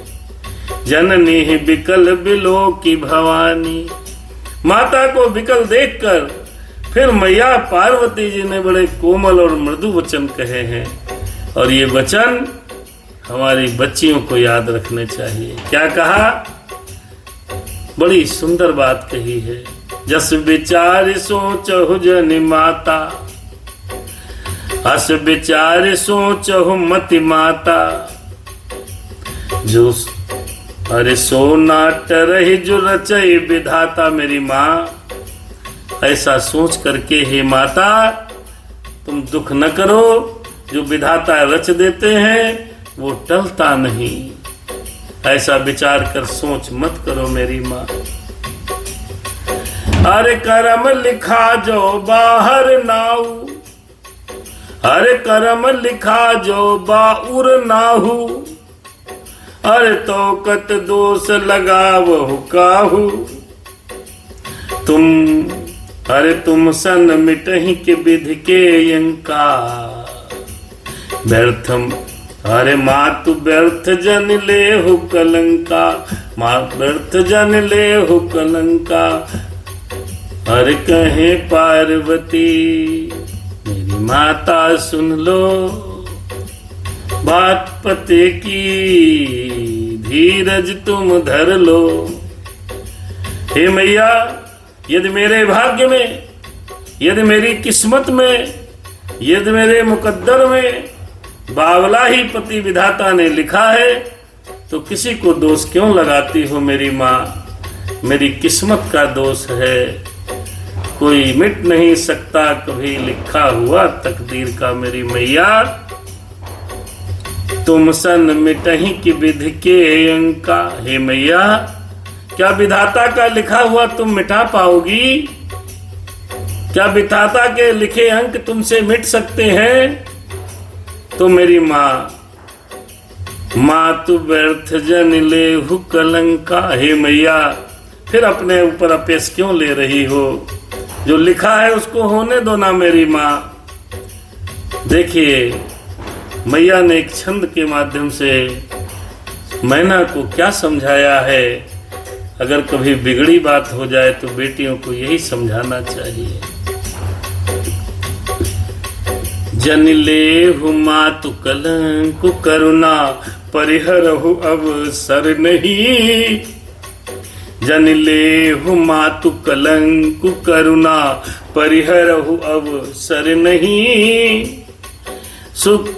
जननी ही विकल बिलो की भवानी। माता को विकल देखकर फिर मैया पार्वती जी ने बड़े कोमल और मृदु वचन कहे हैं, और ये वचन हमारी बच्चियों को याद रखने चाहिए। क्या कहा? बड़ी सुंदर बात कही है। जस विचार सोचहु जनि माता, अस विचार सोचहु मति माता, जो अरे सोनाट रही जो रचई विधाता। मेरी माँ, ऐसा सोच करके हे माता तुम दुख न करो, जो विधाता रच देते हैं वो टलता नहीं। ऐसा विचार कर सोच मत करो मेरी माँ। अरे करम लिखा जो बाहर नाऊ, अरे करम लिखा जो बाउर नाहू, अरे तो कत दोष लगावहु काहू, तुम सन मिटहि के विधि के यंका, व्यर्थम अरे मातु व्यर्थ जन ले हो कलंका, माँ व्यर्थ जन ले हो कलंका। अरे कहे पार्वती मेरी माता सुन लो, बात पते की धीरज तुम धर लो। हे मैया, यदि मेरे भाग्य में, यदि मेरी किस्मत में, यदि मेरे मुकद्दर में बावला ही पति विधाता ने लिखा है, तो किसी को दोष क्यों लगाती हो मेरी माँ? मेरी किस्मत का दोष है, कोई मिट नहीं सकता कभी लिखा हुआ तकदीर का। मेरी मैया, तुम सन मिटहि की विधि के अंका। हे मैया, क्या विधाता का लिखा हुआ तुम मिटा पाओगी? क्या विधाता के लिखे अंक तुमसे मिट सकते हैं? तो मेरी माँ तू व्यर्थ जन ले हु कलंका। हे मैया, फिर अपने ऊपर अपेस क्यों ले रही हो? जो लिखा है उसको होने दो ना मेरी माँ। देखिए, मैया ने एक छंद के माध्यम से मैना को क्या समझाया है। अगर कभी बिगड़ी बात हो जाए तो बेटियों को यही समझाना चाहिए। जन लेहु मातु कलंक करुणा परिहरहु अवसर नहीं। जन लेहु मातु कलंक करुणा परिहरहु अवसर नहीं। सुख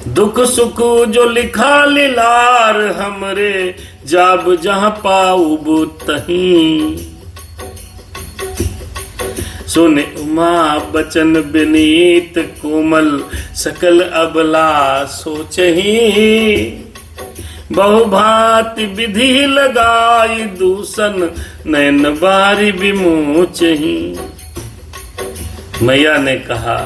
दुख सुख जो लिखा लीलार हमरे, जाब जहाँ पाऊबु तहीं। सुने उमा बचन विनीत कोमल, सकल अबला सोचही। बहुभांति विधि लगाई दूषण नैन बारी विमोचही। मैया ने कहा,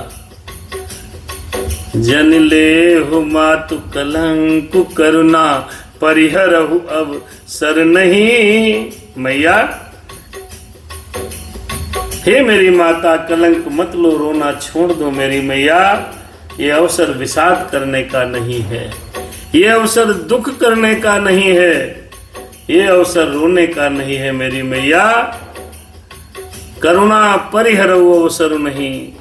जन ले हो मातु कलंक करुणा परिहरहु अब सर नहीं। मैया, हे मेरी माता, कलंक मत लो, रोना छोड़ दो मेरी मैया। ये अवसर विषाद करने का नहीं है, ये अवसर दुख करने का नहीं है, ये अवसर रोने का नहीं है मेरी मैया। करुणा परिहरहु अवसर नहीं,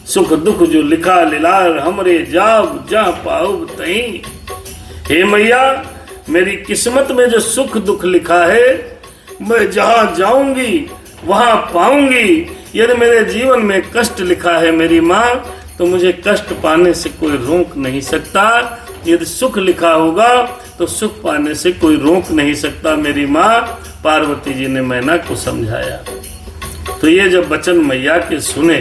सुख दुख जो लिखा लिलार हमरे जाब जा पाओ तहीं। हे मैया, मेरी किस्मत में जो सुख दुख लिखा है, मैं जहां जाऊंगी वहां पाऊंगी। यदि मेरे जीवन में कष्ट लिखा है मेरी माँ, तो मुझे कष्ट पाने से कोई रोक नहीं सकता। यदि सुख लिखा होगा तो सुख पाने से कोई रोक नहीं सकता मेरी माँ। पार्वती जी ने मैना को समझाया। तो ये जब वचन मैया के सुने,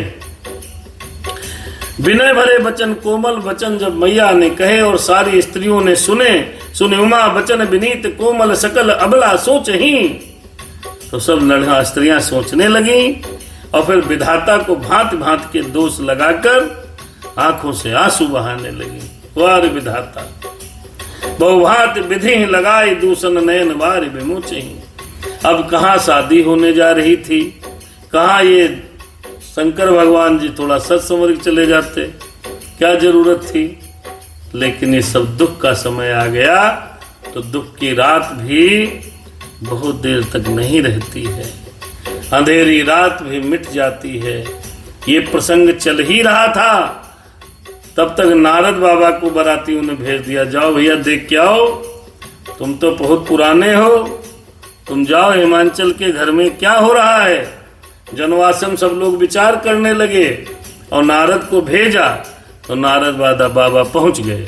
विनय भरे वचन, कोमल वचन जब मैया ने कहे और सारी स्त्रियों ने सुने उमा वचन विनीत कोमल सकल अबला सोच ही। तो सब लड़का स्त्रियां सोचने लगी और फिर विधाता को भांति भांति के दोष लगाकर आंखों से आंसू बहाने लगी। वार विधाता, बहुभांति विधि लगाई दूषण नयन वार विमोचही। अब कहाँ शादी होने जा रही थी, कहाँ ये शंकर भगवान जी थोड़ा सच समझ के चले जाते, क्या जरूरत थी। लेकिन ये सब दुख का समय आ गया, तो दुख की रात भी बहुत देर तक नहीं रहती है, अंधेरी रात भी मिट जाती है। ये प्रसंग चल ही रहा था, तब तक नारद बाबा को बारातियों ने भेज दिया, जाओ भैया देख के आओ, तुम तो बहुत पुराने हो, तुम जाओ हिमांचल के घर में क्या हो रहा है। जनवासम सब लोग विचार करने लगे और नारद को भेजा, तो नारद बाबा पहुंच गए।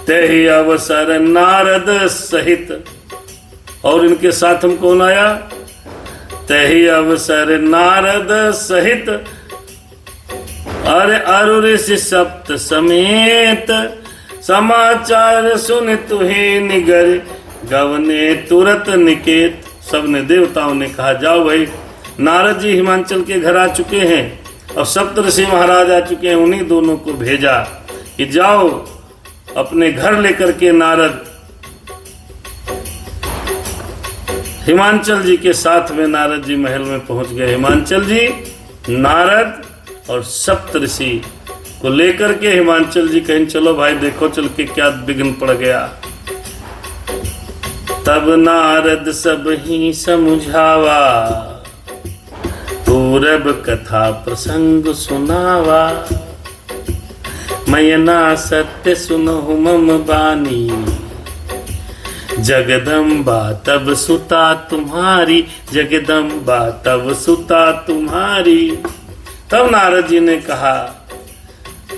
तेहि अवसर नारद सहित, और इनके साथ हम कौन आया, तेहि अवसर नारद सहित अरे अरु ऋषि सप्त समेत। समाचार सुन तुहे निगर गवने तुरत निकेत। सबने देवताओं ने कहा, जाओ भाई, नारद जी हिमांचल के घर आ चुके हैं और सप्तऋषि महाराज आ चुके हैं। उन्हीं दोनों को भेजा कि जाओ अपने घर लेकर के नारद हिमांचल जी के साथ में नारद जी महल में पहुंच गए। हिमांचल जी, नारद और सप्तऋषि को लेकर के हिमांचल जी कहें, चलो भाई देखो चल के क्या विघ्न पड़ गया। तब नारद सब ही समझावा, पूरब कथा प्रसंग सुनावा। मैना सत्य सुनहु मम बानी, जगदम्बा तब सुता तुम्हारी, जगदम्बा तब सुता तुम्हारी। तब नारद जी ने कहा,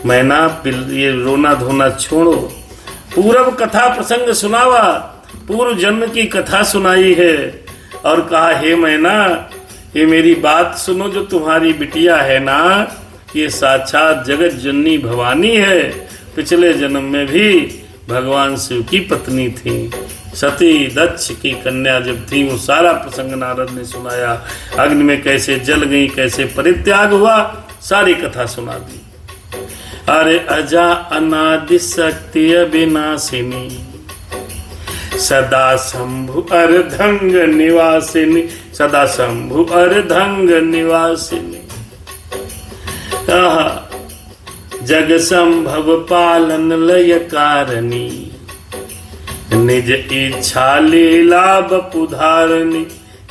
मैना ये रोना धोना छोड़ो, पूर्व कथा प्रसंग सुनावा। पूर्व जन्म की कथा सुनाई है और कहा, हे मैना, ये मेरी बात सुनो, जो तुम्हारी बिटिया है ना, ये साक्षात जगत जननी भवानी है। पिछले जन्म में भी भगवान शिव की पत्नी थी, सती दक्ष की कन्या जब थी। वो सारा प्रसंग नारद ने सुनाया, अग्नि में कैसे जल गई, कैसे परित्याग हुआ, सारी कथा सुना दी। अरे अजा अनादि शक्ति अविनाशिनी, सदा शंभु अर्धंग निवासिनी, सदा शंभु अर्धंग निवासिनी। जग संभव पालन लय कारिणी, निज इच्छा लीला बपुधारणी।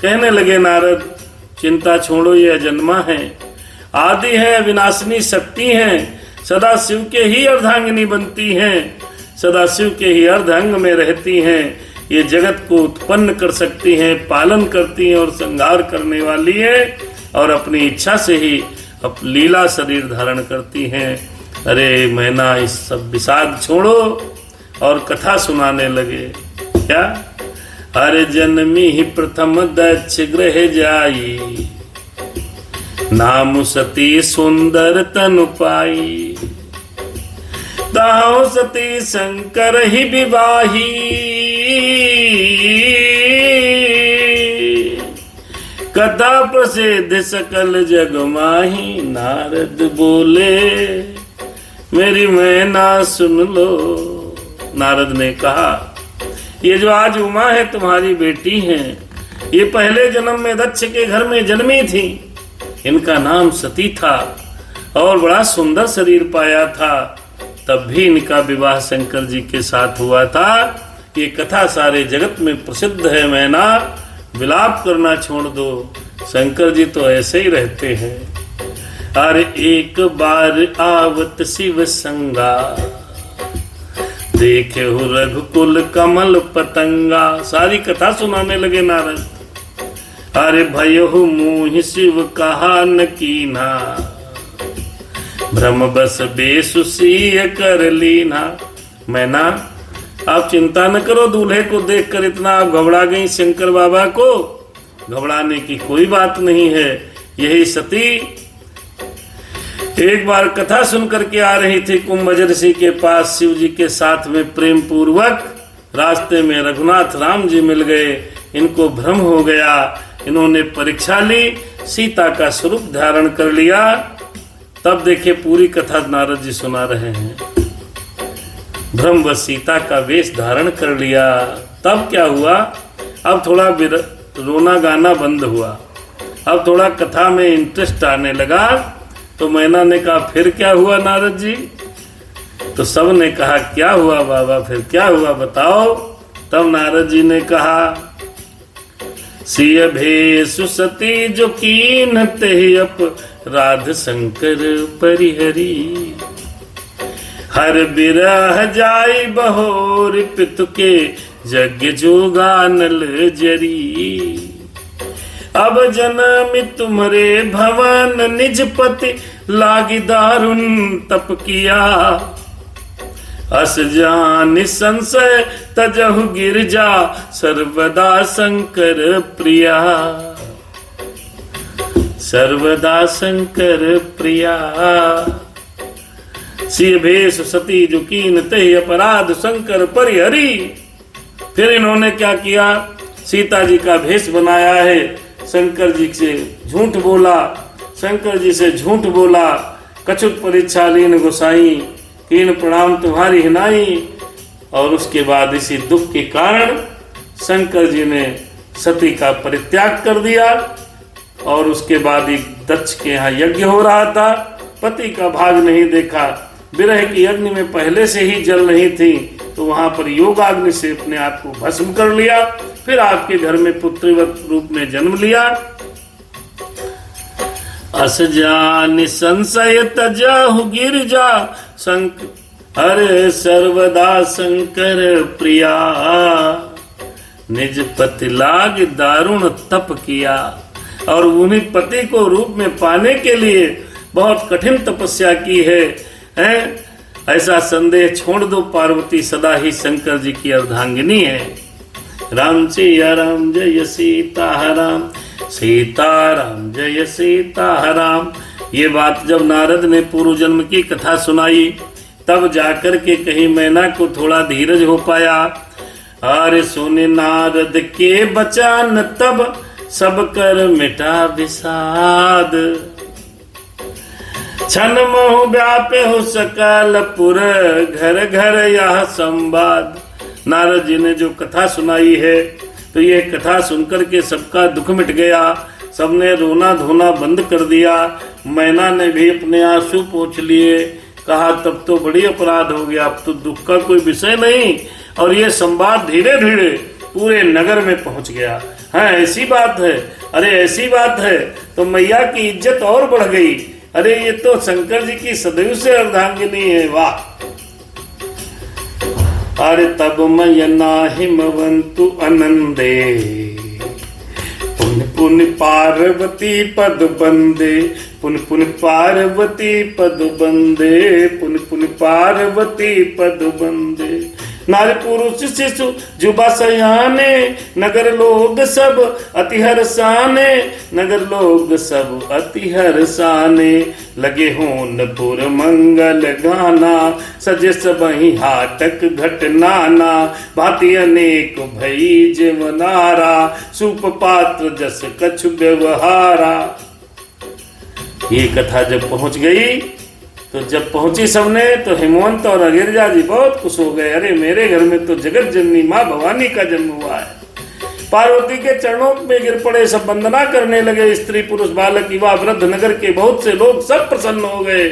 कहने लगे नारद, चिंता छोड़ो, ये अजन्मा है, आदि है, विनाशिनी शक्ति है, सदा शिव के ही अर्धांगिनी बनती हैं, सदा शिव के ही अर्धांग में रहती हैं। ये जगत को उत्पन्न कर सकती हैं, पालन करती हैं और संहार करने वाली है, और अपनी इच्छा से ही लीला शरीर धारण करती हैं। अरे मैना, इस सब विषाद छोड़ो और कथा सुनाने लगे। क्या? अरे जन्मी ही प्रथम दक्ष गृह जाई, नाम सती सुंदर तनु पाई। दाऊ सती शंकर ही विवाही, कथा प्रसिद्ध सकल जग माही। नारद बोले मेरी मैना सुन लो। नारद ने कहा ये जो आज उमा है तुम्हारी बेटी है, ये पहले जन्म में दक्ष के घर में जन्मी थी। इनका नाम सती था और बड़ा सुंदर शरीर पाया था। तब भी इनका विवाह शंकर जी के साथ हुआ था। ये कथा सारे जगत में प्रसिद्ध है। मैना विलाप करना छोड़ दो, शंकर जी तो ऐसे ही रहते हैं। अरे एक बार आवत शिव संगा, देखे हो रघुकुल कमल पतंगा। सारी कथा सुनाने लगे नारद। अरे भयो मुहि शिव कहा न कीना, भ्रम बस बेसुसीय कर लीना। मैना आप चिंता न करो, दूल्हे को देखकर इतना आप घबरा गई शंकर बाबा को। घबराने की कोई बात नहीं है। यही सती एक बार कथा सुनकर के आ रही थी कुंभज ऋषि के पास। शिव जी के साथ में प्रेम पूर्वक रास्ते में रघुनाथ राम जी मिल गए। इनको भ्रम हो गया। इन्होंने परीक्षा ली, सीता का स्वरूप धारण कर लिया। तब देखे पूरी कथा नारद जी सुना रहे हैं। भ्रम व सीता का वेश धारण कर लिया। तब क्या हुआ, अब थोड़ा रोना गाना बंद हुआ। अब थोड़ा कथा में इंटरेस्ट आने लगा। तो मैना ने कहा फिर क्या हुआ नारद जी? तो सब ने कहा क्या हुआ बाबा, फिर क्या हुआ बताओ। तब नारद जी ने कहा सिय भेषु सती जो कीन ते अपराध शंकर परिहरी। हर बिरह जाई बहोर पितु के यज्ञ जोगानल जरी। अब जन्म तुम्हारे भवन निज पति लागी दारुण तप किया। अस जान संशय तजहु गिरजा सर्वदा शंकर प्रिया। सर्वदा शंकर प्रिया। सिय भेष सती जो कीन ते अपराध शंकर परिहरी। फिर इन्होंने क्या किया, सीता जी का भेष बनाया है। शंकर जी से झूठ बोला, शंकर जी से झूठ बोला। कछुक परीक्षा लीन गोसाई, कीन प्रणाम तुम्हारी हिनाई। और उसके बाद इसी दुख के कारण शंकर जी ने सती का परित्याग कर दिया। और उसके बाद एक दक्ष के यहाँ यज्ञ हो रहा था, पति का भाग नहीं देखा। विरह की अग्नि में पहले से ही जल नहीं थी, तो वहां पर योगाग्नि से अपने आप को भस्म कर लिया। फिर आपके घर में पुत्रवत रूप में जन्म लिया। अस जान संशय तजहु गिरजा अरे सर्वदा शंकर प्रिया। निज पति लाग दारुण तप किया। और उन्हीं पति को रूप में पाने के लिए बहुत कठिन तपस्या की है। ऐसा संदेह छोड़ दो, पार्वती सदा ही शंकर जी की अर्धांगिनी है। राम सिया राम जय सीता राम, सीता राम जय सीता राम। ये बात जब नारद ने पूर्व जन्म की कथा सुनाई, तब जाकर के कहीं मैना को थोड़ा धीरज हो पाया। अरे सुने नारद के बचान तब सब कर मिटा विषाद। छन मोह व्यापे हो सकल पुर, घर घर यह संवाद। नारद जी ने जो कथा सुनाई है, तो ये कथा सुनकर के सबका दुख मिट गया। सबने रोना धोना बंद कर दिया। मैना ने भी अपने आंसू पोंछ लिए। कहा तब तो बड़ी अपराध हो गया, अब तो दुख का कोई विषय नहीं। और ये संवाद धीरे धीरे पूरे नगर में पहुंच गया। हाँ ऐसी बात है, अरे ऐसी बात है, तो मैया की इज्जत और बढ़ गई। अरे ये तो शंकर जी की सदैव से अर्धांगिनी है, वाह। अरे तब मैना हिमवंतु आनंदे, पुन पुन पार्वती पद बंदे। पुन पुन पार्वती पद बंदे, पुन पुन पार्वती पद बंदे। नारी पुरुष शिशु जुबा सयाने, नगर लोग सब अति हर्षाने, नगर लोग सब अति हर्षाने, लगे होनपुर मंगल गाना, सजे सबहि हाटक घट नाना, भांति अनेक भई जीवनारा, सूप पात्र जस कछु व्यवहारा। ये कथा जब पहुंच गई तो जब पहुंची सबने तो हेमंत और अगिरजा जी बहुत खुश हो गए। अरे मेरे घर में तो जगत जननी माँ भवानी का जन्म हुआ है। पार्वती के चरणों में गिर पड़े, सब वंदना करने लगे। स्त्री पुरुष बालक युवा वृद्ध नगर के बहुत से लोग सब प्रसन्न हो गए।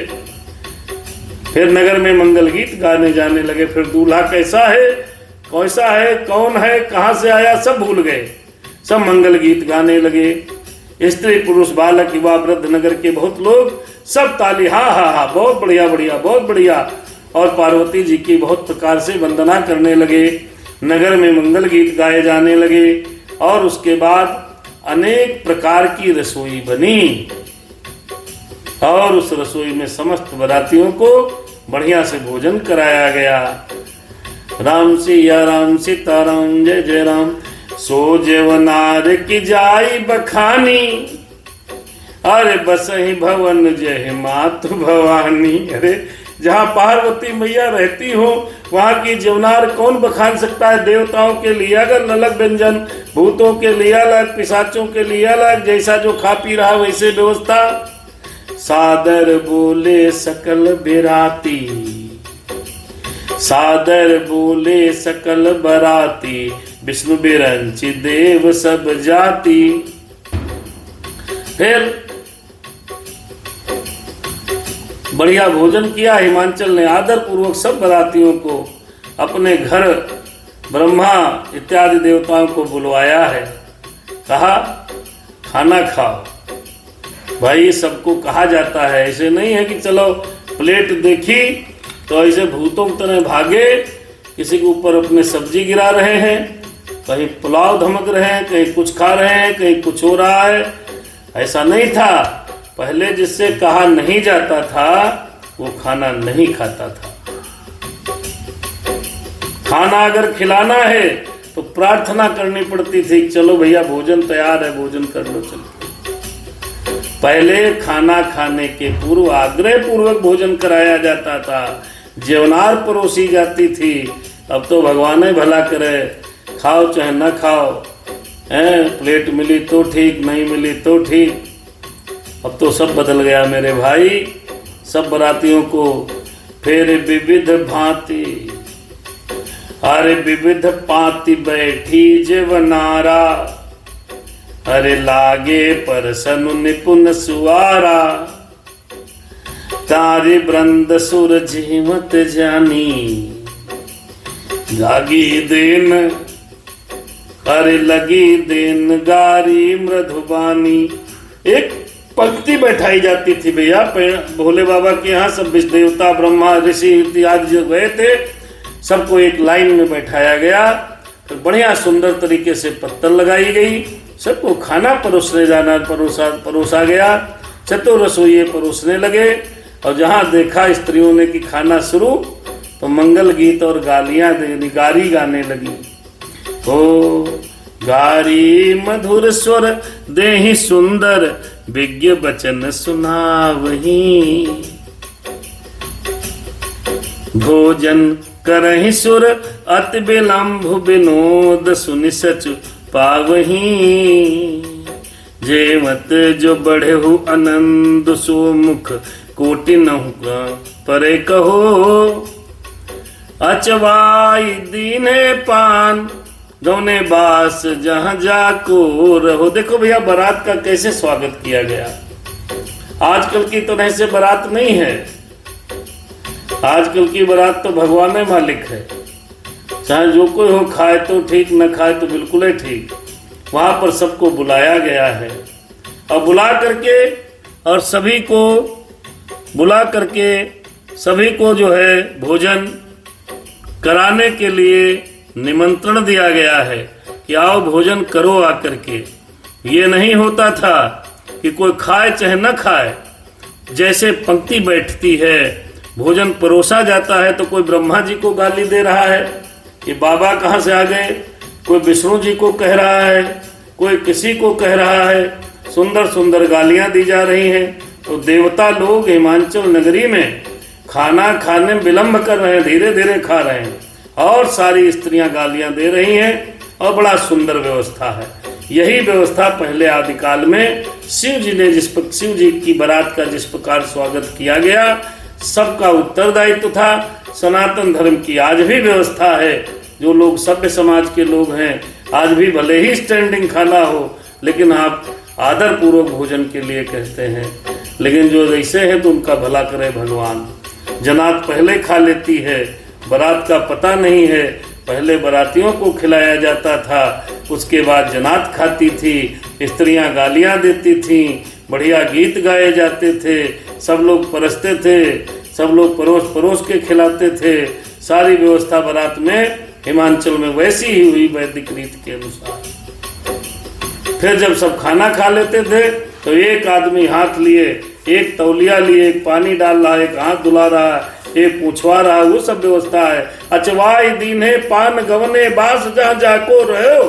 फिर नगर में मंगल गीत गाने जाने लगे। फिर दूल्हा कैसा है, कौन है, कहाँ से आया, सब भूल गए। सब मंगल गीत गाने लगे। स्त्री पुरुष बालक युवा वृद्ध नगर के बहुत लोग सब ताली, हा हा हा, बहुत बढ़िया बढ़िया, बहुत बढ़िया, और पार्वती जी की बहुत प्रकार से वंदना करने लगे। नगर में मंगल गीत गाए जाने लगे और उसके बाद अनेक प्रकार की रसोई बनी और उस रसोई में समस्त बारातियों को बढ़िया से भोजन कराया गया। राम सिया राम सीताराम जय जय राम, सो जेवनार की जाई बखानी, अरे बसही भवन जय मातु भवानी। अरे जहाँ पार्वती मैया रहती हो वहाँ की जीवनार कौन बखान सकता है। देवताओं के लिए अलग अलग व्यंजन, भूतों के लिए अलग, पिशाचों के लिए अलग, जैसा जो खा पी रहा वैसे व्यवस्था। सादर बोले सकल बिराती, सादर बोले सकल बराती, विष्णु बिरंची देव सब जाति। फिर बढ़िया भोजन किया। हिमांचल ने आदर पूर्वक सब बरातियों को अपने घर ब्रह्मा इत्यादि देवताओं को बुलवाया है। कहा खाना खाओ। भाई सबको कहा जाता है, ऐसे नहीं है कि चलो प्लेट देखी तो ऐसे भूतों की तरह भागे, किसी के ऊपर अपने सब्जी गिरा रहे हैं, कहीं पुलाव धमक रहे हैं, कहीं कुछ खा रहे हैं, कहीं कुछ हो रहा है। ऐसा नहीं था। पहले जिससे कहा नहीं जाता था वो खाना नहीं खाता था। खाना अगर खिलाना है तो प्रार्थना करनी पड़ती थी, चलो भैया भोजन तैयार है, भोजन कर लो चलो। पहले खाना खाने के पूर्व आग्रह पूर्वक भोजन कराया जाता था, जीवनार परोसी जाती थी। अब तो भगवान ही भला करे, खाओ चाहे न खाओ, प्लेट मिली तो ठीक, नहीं मिली तो ठीक। अब तो सब बदल गया मेरे भाई। सब बरातियों को फिर विविध भांति, अरे विविध पाति बैठी जीवनारा, अरे लागे परसनु निपुण सुआरा, तारे वृंद सुर जीवत जानी, जागी दिन अरे लगी दिन गारी मृदुबानी। एक पंक्ति बैठाई जाती थी भैया भोले बाबा के यहाँ। सब विष्णु देवता ब्रह्मा ऋषि इत्यादि जो गए थे सबको एक लाइन में बैठाया गया। तो बढ़िया सुंदर तरीके से पत्तल लगाई गई, सबको खाना परोसा गया। चतुर रसोइये परोसने लगे और जहाँ देखा स्त्रियों ने कि खाना शुरू तो मंगल गीत और गारी गाने लगी। ओ गारी मधुर स्वर देहि सुंदर, विज्ञ वचन सुनावही, भोजन करहि सुर अति विलंब, विनोद सुनि सचु पावही, जेमत जो बढ़े हु आनंद, सो मुख कोटि नहु परे कहो, अचवाई दीने पान, गौने बास जहां जाको रहो। देखो भैया बारात का कैसे स्वागत किया गया। आजकल की तरह से बारात नहीं है। आजकल की बारात तो भगवान ही मालिक है, चाहे जो कोई हो, खाए तो ठीक, न खाए तो बिल्कुल ही ठीक। वहां पर सबको बुलाया गया है और बुला करके सभी को जो है भोजन कराने के लिए निमंत्रण दिया गया है कि आओ भोजन करो आकर के। ये नहीं होता था कि कोई खाए चाहे न खाए। जैसे पंक्ति बैठती है, भोजन परोसा जाता है तो कोई ब्रह्मा जी को गाली दे रहा है, कि बाबा कहाँ से आ गए, कोई विष्णु जी को कह रहा है, कोई किसी को कह रहा है, सुंदर सुंदर गालियां दी जा रही हैं। तो देवता लोग हिमांचल नगरी में खाना खाने में विलंब कर रहे हैं, धीरे धीरे खा रहे हैं, और सारी स्त्रियां गालियां दे रही हैं, और बड़ा सुंदर व्यवस्था है। यही व्यवस्था पहले आदिकाल में शिव जी की बारात का जिस प्रकार स्वागत किया गया, सबका उत्तरदायित्व था। सनातन धर्म की आज भी व्यवस्था है। जो लोग सभ्य समाज के लोग हैं, आज भी भले ही स्टैंडिंग खाना हो, लेकिन आप आदर पूर्वक भोजन के लिए कहते हैं। लेकिन जो ऐसे हैं तो उनका भला करे भगवान। जनात पहले खा लेती है, बारात का पता नहीं है। पहले बारातियों को खिलाया जाता था, उसके बाद जनात खाती थी, स्त्रियां गालियां देती थीं, बढ़िया गीत गाए जाते थे, सब लोग परसते थे, सब लोग परोस परोस के खिलाते थे। सारी व्यवस्था बारात में हिमांचल में वैसी ही हुई वैदिक रीत के अनुसार। फिर जब सब खाना खा लेते थे तो एक आदमी हाथ लिए, एक तौलिया लिए, एक पानी डाल रहा, एक हाथ धुला रहा, एक पूछवा रहा, वो सब व्यवस्था है। अचवाई दीने पान गवने बास जहाँ जाको रहे हो।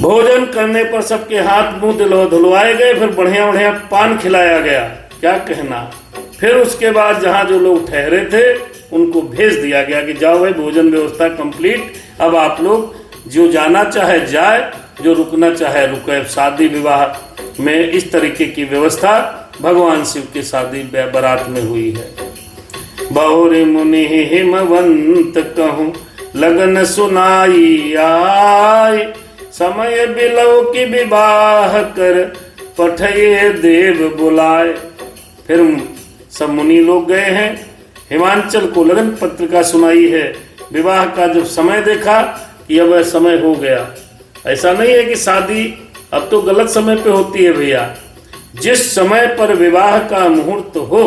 भोजन करने पर सबके हाथ मुंह धुलवाए गए, फिर बढ़िया बढ़िया पान खिलाया गया, क्या कहना। फिर उसके बाद जहाँ जो लोग ठहरे थे उनको भेज दिया गया कि जाओ भाई, भोजन व्यवस्था कंप्लीट, अब आप लोग जो जाना चाहे जाए, जो रुकना चाहे रुके। शादी विवाह में इस तरीके की व्यवस्था भगवान शिव की शादी बारात में हुई है। बहुरे मुनि हिमवंत कहूँ लगन सुनाई आय, समय बिलव की विवाह कर पठये देव बुलाए। फिर सब मुनि लोग गए हैं, हिमांचल को लगन पत्रिका सुनाई है। विवाह का जब समय देखा कि अब समय हो गया। ऐसा नहीं है कि शादी अब तो गलत समय पे होती है भैया। जिस समय पर विवाह का मुहूर्त हो,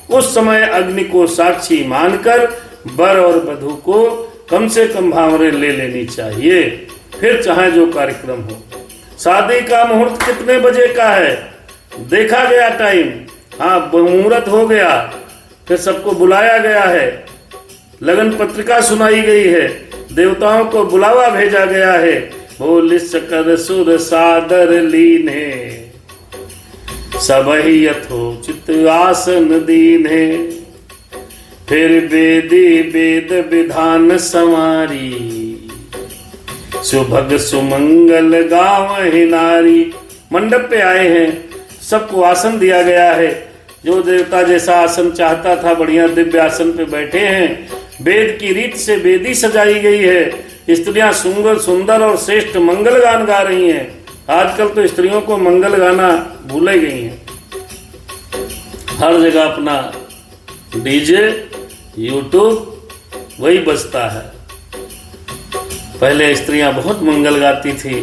उस समय अग्नि को साक्षी मानकर वर और वधू को कम से कम भावरे ले लेनी चाहिए, फिर चाहे जो कार्यक्रम हो। शादी का मुहूर्त कितने बजे का है देखा गया टाइम, हाँ मुहूर्त हो गया, फिर सबको बुलाया गया है, लगन पत्रिका सुनाई गई है, देवताओं को बुलावा भेजा गया है। बोल सकल सुर सादर लीने, सबहि यथोचित आसन दीने। फिर वेदी वेद विधान संवारी, सुभग सुमंगल गावहि नारी। मंडप पे आए हैं, सबको आसन दिया गया है। जो देवता जैसा आसन चाहता था, बढ़िया दिव्य आसन पे बैठे हैं। वेद की रीत से वेदी सजाई गई है। स्त्रियां सुंदर सुंदर और श्रेष्ठ मंगल गान गा रही हैं। आजकल तो स्त्रियों को मंगल गाना भूले गई हैं। हर जगह अपना डीजे, यूट्यूब वही बजता है। पहले स्त्रियां बहुत मंगल गाती थी।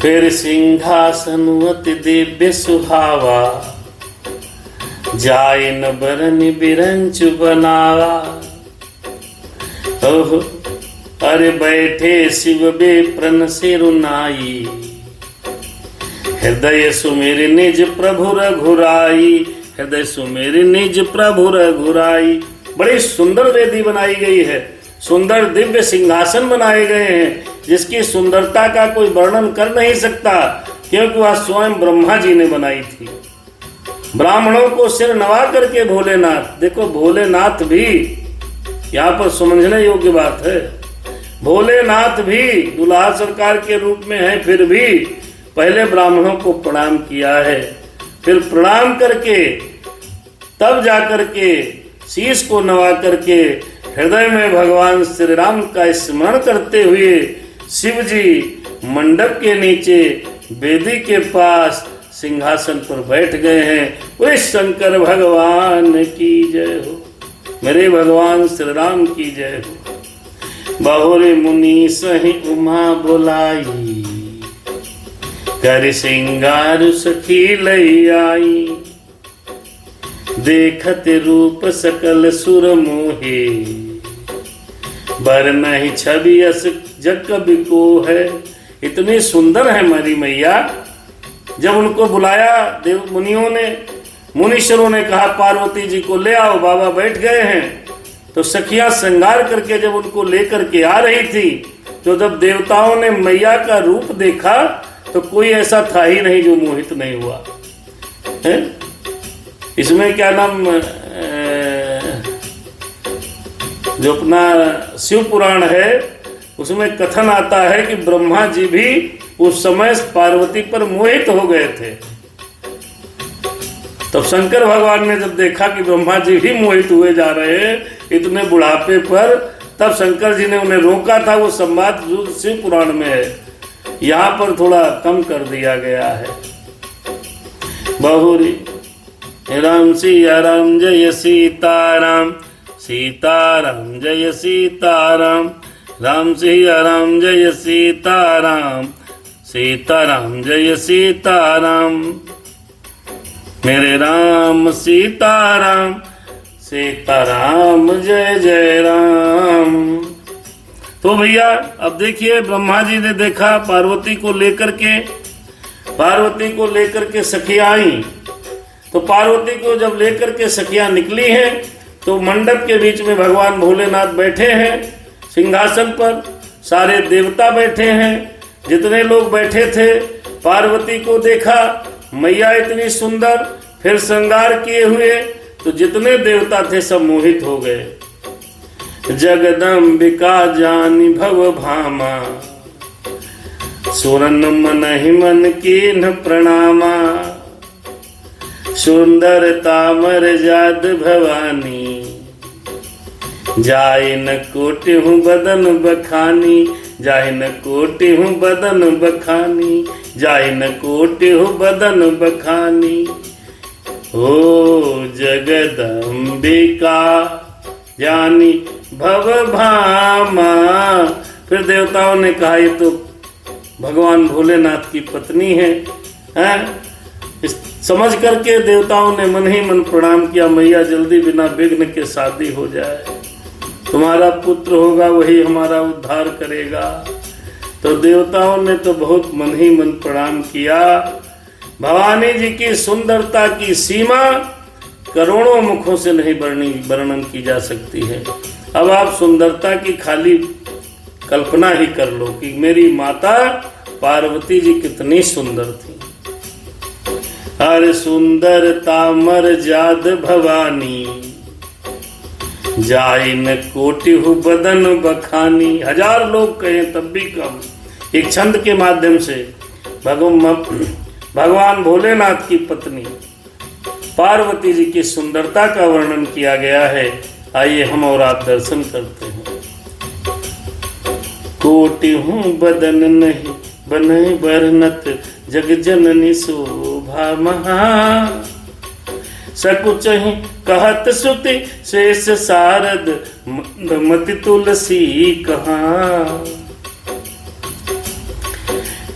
फिर सिंहासन अति दिव्य सुहावा, जाय न बरन बिरंच बनावा। ओह अरे बैठे शिव बेप्रन सिरुनाई, हृदय सुमेर निज प्रभु रघुराई। हृदय सुमेर निज प्रभु रघुराई। बड़ी सुंदर वेदी बनाई गई है, सुंदर दिव्य सिंहासन बनाए गए हैं, जिसकी सुंदरता का कोई वर्णन कर नहीं सकता, क्योंकि वह स्वयं ब्रह्मा जी ने बनाई थी। ब्राह्मणों को सिर नवा करके भोलेनाथ, देखो भोलेनाथ भी यहाँ पर समझने योग्य बात है। भोलेनाथ भी दुल्हा सरकार के रूप में है, फिर भी पहले ब्राह्मणों को प्रणाम किया है। फिर प्रणाम करके तब जाकर के शीश को नवा करके हृदय में भगवान श्री राम का स्मरण करते हुए शिव जी मंडप के नीचे वेदी के पास सिंहासन पर बैठ गए हैं। बोले शंकर भगवान की जय हो, मेरे भगवान श्री राम की जय हो। बहुरे मुनि सही उमा बुलाई, कर सिंगार सखी लई आई। देखत रूप सकल सुर मोहे, बर नहीं छवि अस जग कवि को है। इतनी सुंदर है हमारी मैया। जब उनको बुलाया देव मुनियों ने, मुनीश्वरों ने कहा पार्वती जी को ले आओ, बाबा बैठ गए हैं। तो सखियां श्रृंगार करके जब उनको लेकर के आ रही थी, तो जब देवताओं ने मैया का रूप देखा तो कोई ऐसा था ही नहीं जो मोहित नहीं हुआ है। इसमें क्या नाम, जो अपना शिव पुराण है उसमें कथन आता है कि ब्रह्मा जी भी उस समय पार्वती पर मोहित हो गए थे। तब शंकर भगवान ने जब देखा कि ब्रह्मा जी भी मोहित हुए जा रहे हैं इतने बुढ़ापे पर, तब शंकर जी ने उन्हें रोका था। वो संवाद जो शिव पुराण में है, यहाँ पर थोड़ा कम कर दिया गया है। बहुरी राम सिया राम जय सीताराम, सीताराम जय सीताराम, राम सिया राम जय सीताराम, सीताराम जय सीताराम, मेरे राम सीताराम, सीताराम जय जय राम। तो भैया अब देखिए, ब्रह्मा जी ने देखा पार्वती को लेकर के सखियां आई। तो पार्वती को जब लेकर के सखियां निकली हैं तो मंडप के बीच में भगवान भोलेनाथ बैठे हैं सिंहासन पर, सारे देवता बैठे हैं। जितने लोग बैठे थे पार्वती को देखा, मैया इतनी सुंदर, फिर श्रृंगार किए हुए, तो जितने देवता थे सब मोहित हो गए। जगदम्बिका जानी भव भामा, सुरन मन ही मन कीन्ह प्रणामा, सुंदर तामर जाद भवानी, जाय न कोटि हूँ बदन बखानी, जाय न कोटि हूँ बदन बखानी, जाय न कोटि हूँ बदन बखानी। ओ जगदम्बिका जानी भव भामा। फिर देवताओं ने कहा ये तो भगवान भोलेनाथ की पत्नी है, समझ करके देवताओं ने मन ही मन प्रणाम किया, मैया जल्दी बिना विघ्न के शादी हो जाए, तुम्हारा पुत्र होगा वही हमारा उद्धार करेगा। तो देवताओं ने तो बहुत मन ही मन प्रणाम किया। भवानी जी की सुंदरता की सीमा करोड़ों मुखों से नहीं वर्णन की जा सकती है। अब आप सुंदरता की खाली कल्पना ही कर लो कि मेरी माता पार्वती जी कितनी सुंदर थी। अरे सुंदर तामर जाद भवानी, जाय न कोटि हूँ बदन बखानी। 1000 लोग कहें तब भी कम। एक छंद के माध्यम से भगवान भोलेनाथ की पत्नी पार्वती जी की सुंदरता का वर्णन किया गया है। आइए हम और आप दर्शन करते हैं। कोटि हूँ बदन नहीं बने बरनत, जग जननी शोभा महा, सकुच ही कहत श्रुति शेष सारद, मति तुलसी कहाँ।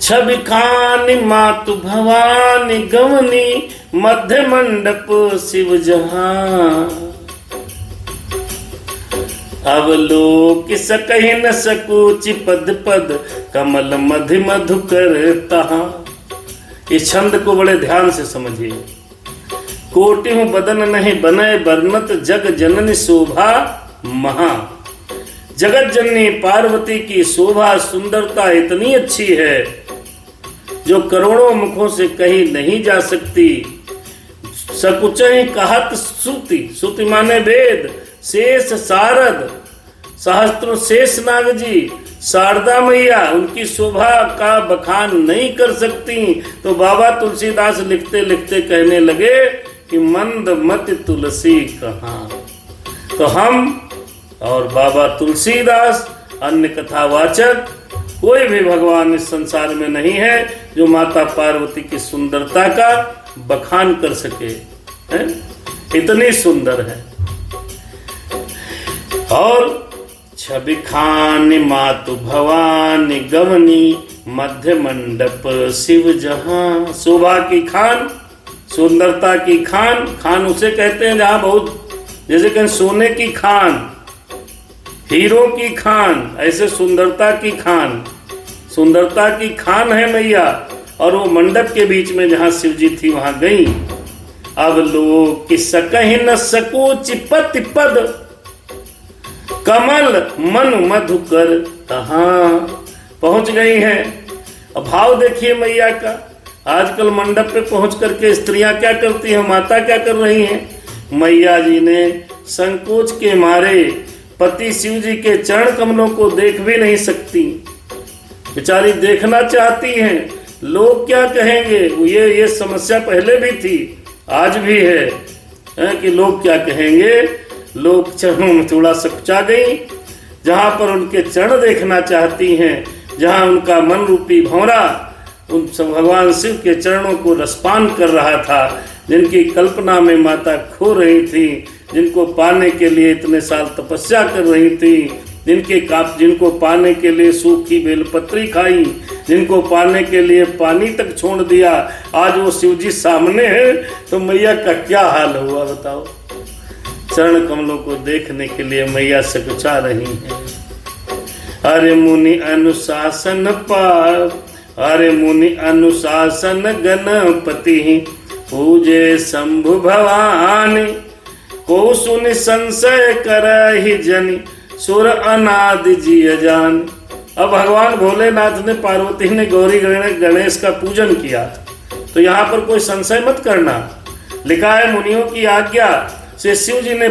छवि खानी मातु भवानी गवनी, मध्य मंडप शिव जहाँ। अवलोक सकहि न सकूचि पद पद, कमल मधि मधुकर तहाँ। इस छंद को बड़े ध्यान से समझिए। कोटि हूँ बदन नहीं बने बरनत, जग जननी शोभा महा। जगत जननी पार्वती की शोभा सुंदरता इतनी अच्छी है जो करोड़ों मुखों से कही नहीं जा सकती। सकुच ही कहत श्रुति, श्रुति माने वेद, शेष सारद, सहस्त्रों शेष नाग जी, शारदा मैया उनकी शोभा का बखान नहीं कर सकती। तो बाबा तुलसीदास लिखते लिखते कहने लगे कि मंद मति तुलसी कहाँ। तो हम और बाबा तुलसीदास अन्य कथावाचक कोई भी भगवान इस संसार में नहीं है जो माता पार्वती की सुंदरता का बखान कर सके, है? इतनी सुंदर है। और छवि खान मातु भवानी गवनी, मध्य मंडप शिव जहां। शोभा की खान, सुंदरता की खान। खान उसे कहते हैं जहां बहुत, जैसे कहें सोने की खान, हीरो की खान, ऐसे सुंदरता की खान। सुंदरता की खान है मैया। और वो मंडप के बीच में जहां शिव जी थी वहां गई। अब लोग कि सकहि न सको चिपति पद, कमल मन मधुकर तहां पहुंच गई हैं। अब भाव देखिए मैया का। आजकल मंडप पे पहुंच करके स्त्रियां क्या करती हैं, माता क्या कर रही हैं? मैया जी ने संकोच के मारे पति शिव जी के चरण कमलों को देख भी नहीं सकती, बेचारी देखना चाहती हैं। लोग क्या कहेंगे, ये समस्या पहले भी थी, आज भी है कि लोग क्या कहेंगे। लोग चरणों में थोड़ा सकुचा गई, जहां पर उनके चरण देखना चाहती हैं, जहां उनका मन रूपी भंवरा उन भगवान शिव के चरणों को रसपान कर रहा था, जिनकी कल्पना में माता खो रही थी, जिनको पाने के लिए इतने साल तपस्या कर रही थी, जिनको पाने के लिए सूखी बेलपत्री खाई, जिनको पाने के लिए पानी तक छोड़ दिया, आज वो शिव जी सामने हैं, तो मैया का क्या हाल हुआ बताओ। चरण कमलों को देखने के लिए मैया सकुचा रही हैं। अरे मुनि अनुशासन पाप, अरे मुनि अनुशासन गणपति पूजे शंभु भवानी, को सुनि संशय करहि जनि सुर अनादि जी अजान। अब भगवान भोलेनाथ ने, पार्वती ने गौरी गणेश का पूजन किया, तो यहाँ पर कोई संशय मत करना। लिखा है मुनियों की आज्ञा से शिव जी ने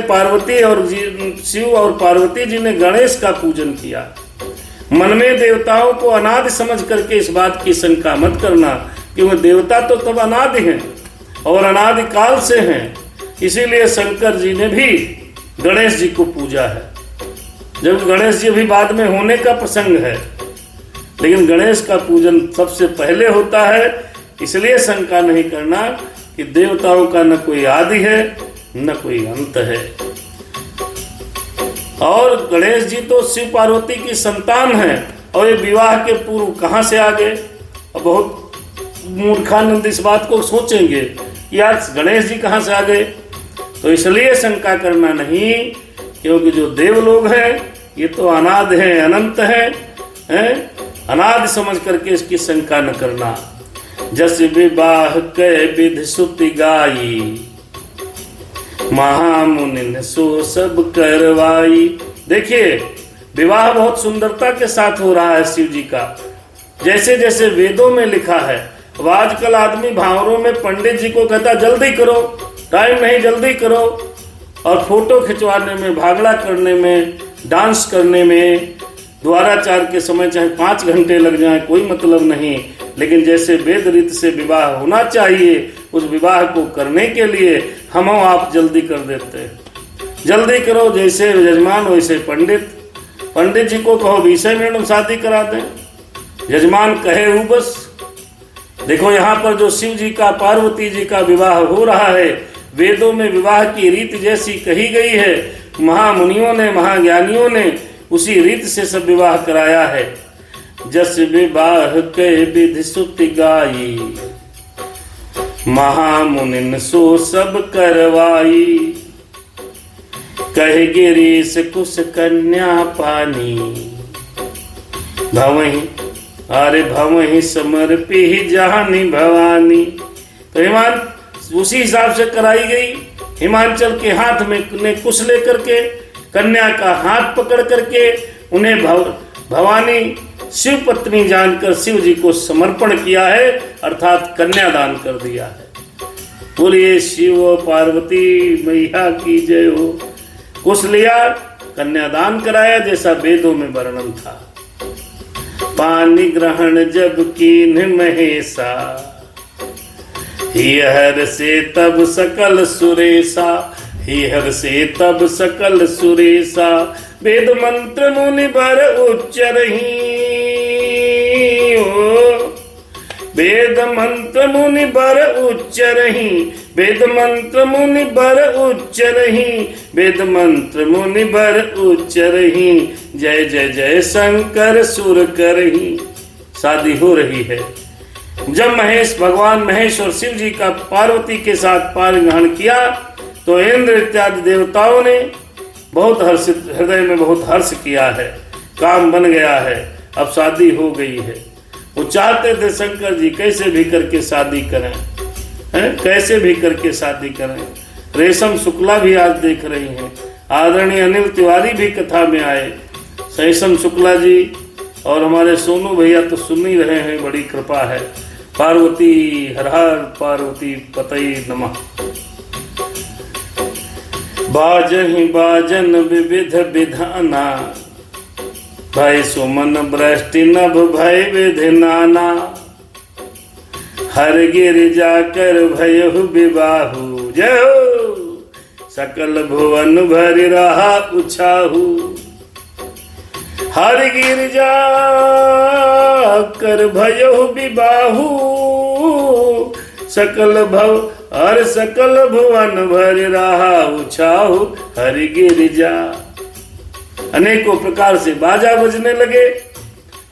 शिव और पार्वती जी ने गणेश का पूजन किया। मन में देवताओं को अनादि समझ करके इस बात की शंका मत करना, क्योंकि देवता तो तब अनादि हैं और अनादि काल से हैं। इसीलिए शंकर जी ने भी गणेश जी को पूजा है, जब गणेश जी भी बाद में होने का प्रसंग है, लेकिन गणेश का पूजन सबसे पहले होता है। इसलिए शंका नहीं करना कि देवताओं का न कोई आदि है न कोई अंत है। और गणेश जी तो शिव पार्वती की संतान है, और ये विवाह के पूर्व कहाँ से आ गए। और बहुत मूर्खानंद इस बात को सोचेंगे कि यार गणेश जी कहाँ से आ गए, तो इसलिए शंका करना नहीं, क्योंकि जो देव लोग हैं ये तो अनाद हैं, अनंत हैं, अनाद समझ करके इसकी शंका न करना। जस विवाह के विधि सुति गाई, महामुनि सो सब करवाई। देखिए विवाह बहुत सुंदरता के साथ हो रहा है शिव जी का, जैसे जैसे वेदों में लिखा है। अब आजकल आदमी भावरों में पंडित जी को कहता जल्दी करो, टाइम नहीं जल्दी करो, और फोटो खिंचवाने में, भागड़ा करने में, डांस करने में, द्वाराचार के समय चाहे 5 घंटे लग जाए कोई मतलब नहीं, लेकिन जैसे वेद रीत से विवाह होना चाहिए, उस विवाह को करने के लिए हम आप जल्दी कर देते हैं। जल्दी करो, जैसे यजमान वैसे पंडित। पंडित जी को कहो 20 मिनट में शादी करा दें, यजमान कहे वो बस। देखो यहाँ पर जो शिव जी का पार्वती जी का विवाह हो रहा है, वेदों में विवाह की रीत जैसी कही गई है, महामुनियों ने, महाज्ञानियों ने उसी रीत से सब विवाह कराया है। जस विवाह के विधि सुति गाई, महामुनिन सो सब करवाई। कहे गिरीश कुश कन्या पानी, भवही अरे भवही समर्पी जानी भवानी। तो उसी हिसाब से कराई गई। हिमाचल के हाथ में ने कुश लेकर के, कन्या का हाथ पकड़ करके उन्हें भवानी शिव पत्नी जानकर शिव जी को समर्पण किया है, अर्थात कन्यादान कर दिया है। बोलिए शिव पार्वती मैया की जय हो। कुश लिया, कन्यादान कराया, जैसा वेदों में वर्णन था। पानी ग्रहण जब कीन्ह महेशा, ही हर से तब सकल सुरेशा, ही हर से तब सकल सुरेशा। वेद मंत्र मुनि बर उच्चरहि, वेद मंत्र मुनि बर उच्चरहि, वेद मंत्र मुनि बर उच्चरहि, वेद मंत्र मुनि बर उच्चरहि। जय जय जय शंकर सुर करहि। शादी हो रही है। जब भगवान महेश और शिव जी का पार्वती के साथ पाणी ग्रहण किया, तो इंद्र इत्यादि देवताओं ने बहुत हर्षित, हृदय में बहुत हर्ष किया है। काम बन गया है, अब शादी हो गई है। वो चाहते थे शंकर जी कैसे भी करके शादी करें, कैसे भी करके शादी करें। रेशम शुक्ला भी आज देख रही हैं, आदरणीय अनिल तिवारी भी कथा में आए, सहीसम शुक्ला जी और हमारे सोनू भैया तो सुन ही रहे हैं, बड़ी कृपा है। पार्वती हर हर पार्वती पतई नमः। बाजहि बाजन विविध विधाना, भय सुमन बृष्टि नभ भय विधि नाना। हर गिर जाकर भयहु विबाहु, जय हो सकल भुवन भरि रहा उछाहु। हर गिर जाकर भयहु विबाहु, सकल भुवन भरि रहा उछाहु। हर गिर जा। अनेकों प्रकार से बाजा बजने लगे,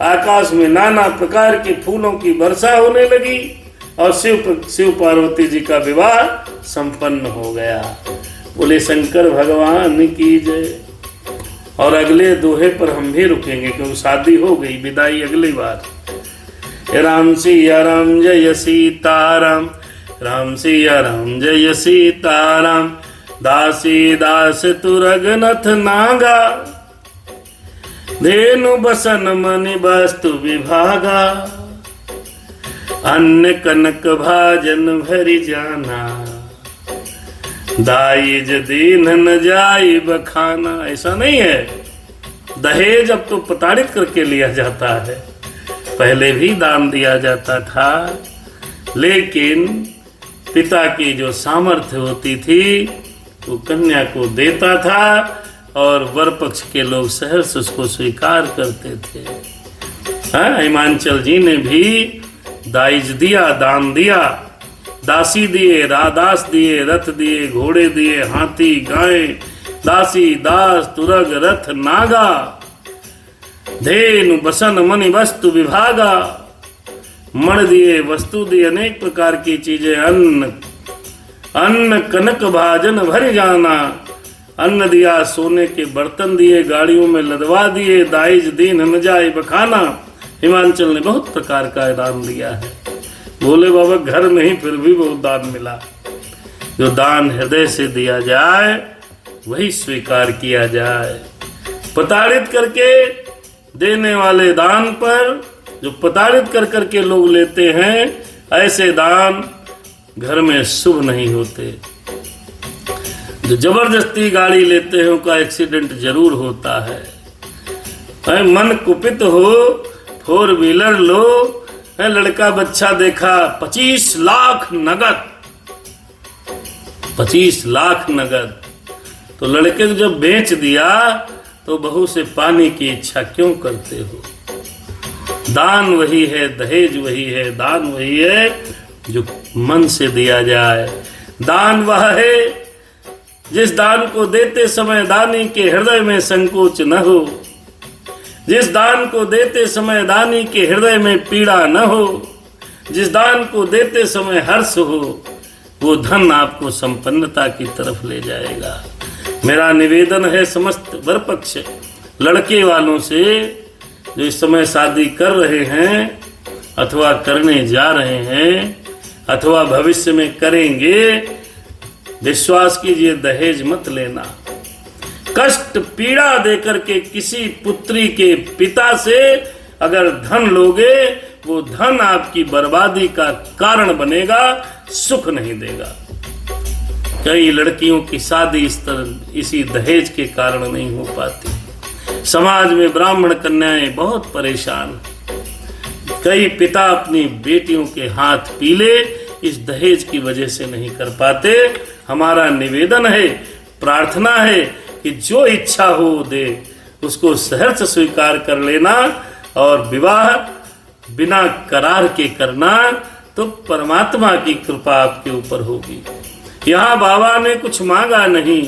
आकाश में नाना प्रकार के फूलों की वर्षा होने लगी और शिव पार्वती जी का विवाह संपन्न हो गया। बोले शंकर भगवान की जय। और अगले दोहे पर हम भी रुकेंगे क्योंकि शादी हो गई, विदाई अगली बार। राम सिया राम जय सीताराम, राम सिया राम जय सीताराम। दासी दास तु रघुनाथ नागा, धेनु बसन मणि वस्तु विभागा। अन्न कनक भाजन भरि जाना, दाइज दीन न जाई बखाना। ऐसा नहीं है, दहेज अब तो प्रताड़ित करके लिया जाता है, पहले भी दान दिया जाता था, लेकिन पिता की जो सामर्थ्य होती थी वो कन्या को देता था और वर पक्ष के लोग सहर्ष उसको स्वीकार करते थे। हाँ, हिमांचल जी ने भी दाइज दिया, दान दिया, दासी दिए, रादास दिए, रथ दिए, घोड़े दिए, हाथी गाय, दासी दास तुरग रथ नागा। धेनु बसन मणि वस्तु विभागा। मण दिए, वस्तु दिए, अनेक प्रकार की चीजें, अन्न कनक भाजन भर जाना। अन्न दिया, सोने के बर्तन दिए, गाड़ियों में लदवा दिए, दाइज दीन न जाए बखाना। हिमांचल ने बहुत प्रकार का दान दिया है। बोले बाबा घर में ही फिर भी बहुत दान मिला। जो दान हृदय से दिया जाए वही स्वीकार किया जाए। प्रताड़ित करके देने वाले दान पर, जो प्रताड़ित कर करके लोग लेते हैं, ऐसे दान घर में शुभ नहीं होते। जो जबरदस्ती गाड़ी लेते हैं उनका एक्सीडेंट जरूर होता है। मन कुपित हो, 4 व्हीलर लो, लड़का बच्चा देखा, 25 लाख नगद, 25 लाख नगद। तो लड़के को जब बेच दिया तो बहू से पाने की इच्छा क्यों करते हो? दान वही है, दहेज वही है, दान वही है जो मन से दिया जाए। दान वह है जिस दान को देते समय दानी के हृदय में संकोच न हो, जिस दान को देते समय दानी के हृदय में पीड़ा न हो, जिस दान को देते समय हर्ष हो, वो धन आपको संपन्नता की तरफ ले जाएगा। मेरा निवेदन है समस्त वर पक्ष लड़के वालों से जो इस समय शादी कर रहे हैं अथवा करने जा रहे हैं अथवा भविष्य में करेंगे, विश्वास कीजिए दहेज मत लेना। कष्ट पीड़ा देकर के किसी पुत्री के पिता से अगर धन लोगे, वो धन आपकी बर्बादी का कारण बनेगा, सुख नहीं देगा। कई लड़कियों की शादी इसी दहेज के कारण नहीं हो पाती। समाज में ब्राह्मण कन्याएं बहुत परेशान, कई पिता अपनी बेटियों के हाथ पीले इस दहेज की वजह से नहीं कर पाते। हमारा निवेदन है, प्रार्थना है कि जो इच्छा हो दे उसको सहर्ष स्वीकार कर लेना और विवाह बिना करार के करना, तो परमात्मा की कृपा आपके ऊपर होगी। यहाँ बाबा ने कुछ मांगा नहीं,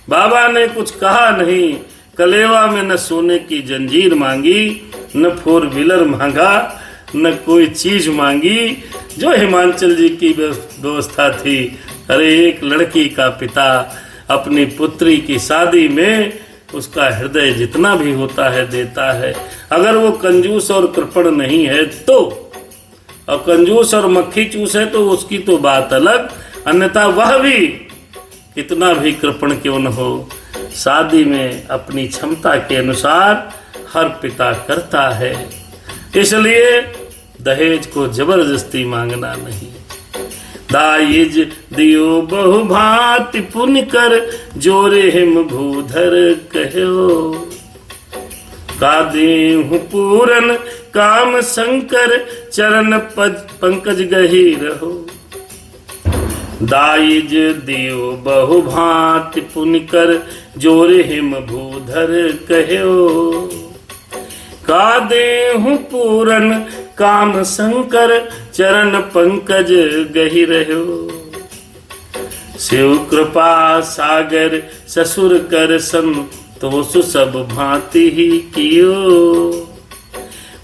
बाबा ने कुछ कहा नहीं, कलेवा में न सोने की जंजीर मांगी, न 4 व्हीलर मांगा, न कोई चीज मांगी। जो हिमांचल जी की व्यवस्था थी, अरे एक लड़की का पिता अपनी पुत्री की शादी में उसका हृदय जितना भी होता है देता है। अगर वो कंजूस और कृपण नहीं है तो, और कंजूस और मक्खी चूस है तो उसकी तो बात अलग, अन्यथा वह भी कितना भी कृपण क्यों न हो, शादी में अपनी क्षमता के अनुसार हर पिता करता है, इसलिए दहेज को जबरदस्ती मांगना नहीं। दाइज दियो बहु भांति पुण्य कर, जोरे हिम भूधर कहो। का देहु पूरन काम शंकर, चरण पंकज गही रहो। दाइज दियो बहु भांति पुण्य कर, जोरे हिम भूधर कहो। का देहु पूरन काम शंकर, चरण पंकज गही रहो। शिव कृपा सागर ससुर कर संतोष, सब भांति ही कियो।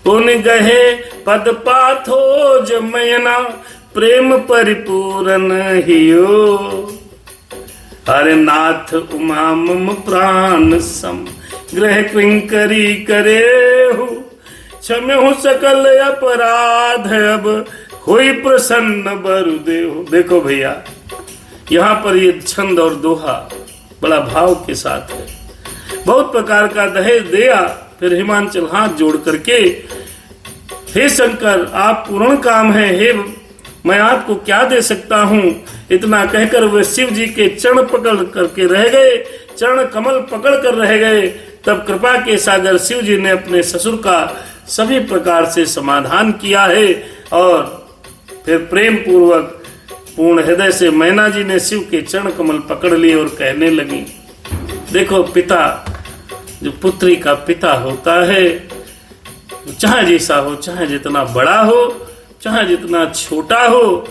पुन गहे पद पाथोज मयना, प्रेम परिपूरन हियो। हरे नाथ उमा मम प्राण सम, ग्रह किंकरी करेहु। क्षम्यहु सकल अपराध, अब होई प्रसन्न बरुदेव। देखो भैया, यहाँ पर ये छंद और दोहा बड़ा भाव के साथ है। बहुत प्रकार का दहेज दिया, फिर हिमांचल हाथ जोड़ करके, हे शंकर आप पूर्ण काम है, हे मैं आपको क्या दे सकता हूँ। इतना कहकर वे शिव जी के चरण पकड़ करके रह गए, चरण कमल पकड़ कर रह गए। तब कृपा के सागर शिव जी ने अपने ससुर का सभी प्रकार से समाधान किया है, और फिर प्रेम पूर्वक पूर्ण हृदय से मैना जी ने शिव के चरण कमल पकड़ लिए और कहने लगी। देखो, पिता जो पुत्री का पिता होता है, चाहे जैसा हो, चाहे जितना बड़ा हो, चाहे जितना छोटा हो,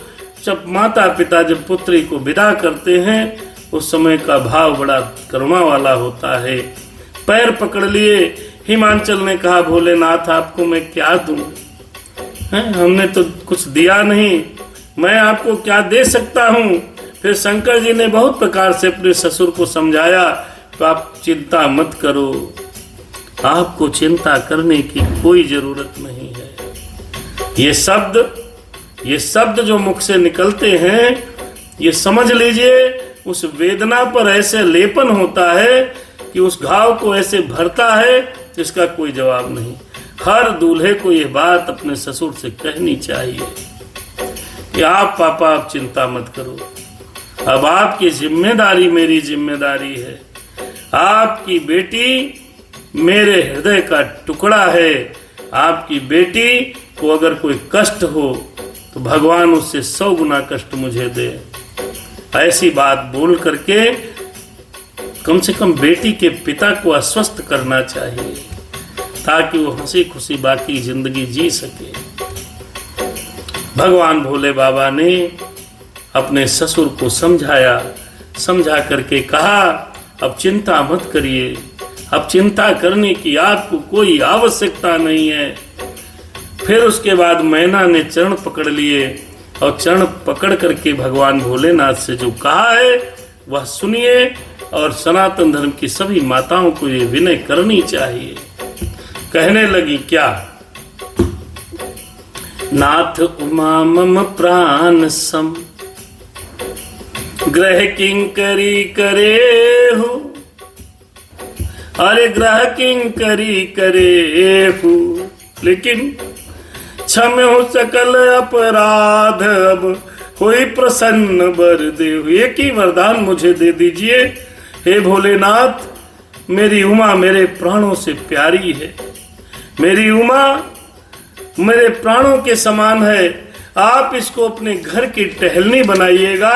जब माता पिता जब पुत्री को विदा करते हैं, उस समय का भाव बड़ा करुणा वाला होता है। पैर पकड़ लिए, हिमांचल ने कहा भोलेनाथ आपको मैं क्या दूं, हमने तो कुछ दिया नहीं, मैं आपको क्या दे सकता हूं। फिर शंकर जी ने बहुत प्रकार से अपने ससुर को समझाया, तो आप चिंता मत करो, आपको चिंता करने की कोई जरूरत नहीं है। ये शब्द जो मुख से निकलते हैं, ये समझ लीजिए उस वेदना पर ऐसे लेपन होता है कि उस घाव को ऐसे भरता है जिसका कोई जवाब नहीं। हर दूल्हे को ये बात अपने ससुर से कहनी चाहिए कि आप पापा आप चिंता मत करो, अब आपकी जिम्मेदारी मेरी जिम्मेदारी है। आपकी बेटी मेरे हृदय का टुकड़ा है, आपकी बेटी को अगर कोई कष्ट हो तो भगवान उससे 100 गुना कष्ट मुझे दे। ऐसी बात बोल करके कम से कम बेटी के पिता को आश्वस्त करना चाहिए, ताकि वो हंसी खुशी बाकी जिंदगी जी सके। भगवान भोले बाबा ने अपने ससुर को समझाया, समझा करके कहा अब चिंता मत करिए, अब चिंता करने की आपको कोई आवश्यकता नहीं है। फिर उसके बाद मैना ने चरण पकड़ लिए, और चरण पकड़ करके भगवान भोलेनाथ से जो कहा है वह सुनिए, और सनातन धर्म की सभी माताओं को ये विनय करनी चाहिए। कहने लगी क्या, नाथ उमा मम प्राण सम, ग्रह किंकरी करे हो। अरे ग्रह किंकरी करे हो, लेकिन क्षम हो सकल अपराध, अब कोई प्रसन्न वर देव। एक ही वरदान मुझे दे दीजिए, हे भोलेनाथ, मेरी उमा मेरे प्राणों से प्यारी है, मेरी उमा मेरे प्राणों के समान है। आप इसको अपने घर की टहलनी बनाइएगा,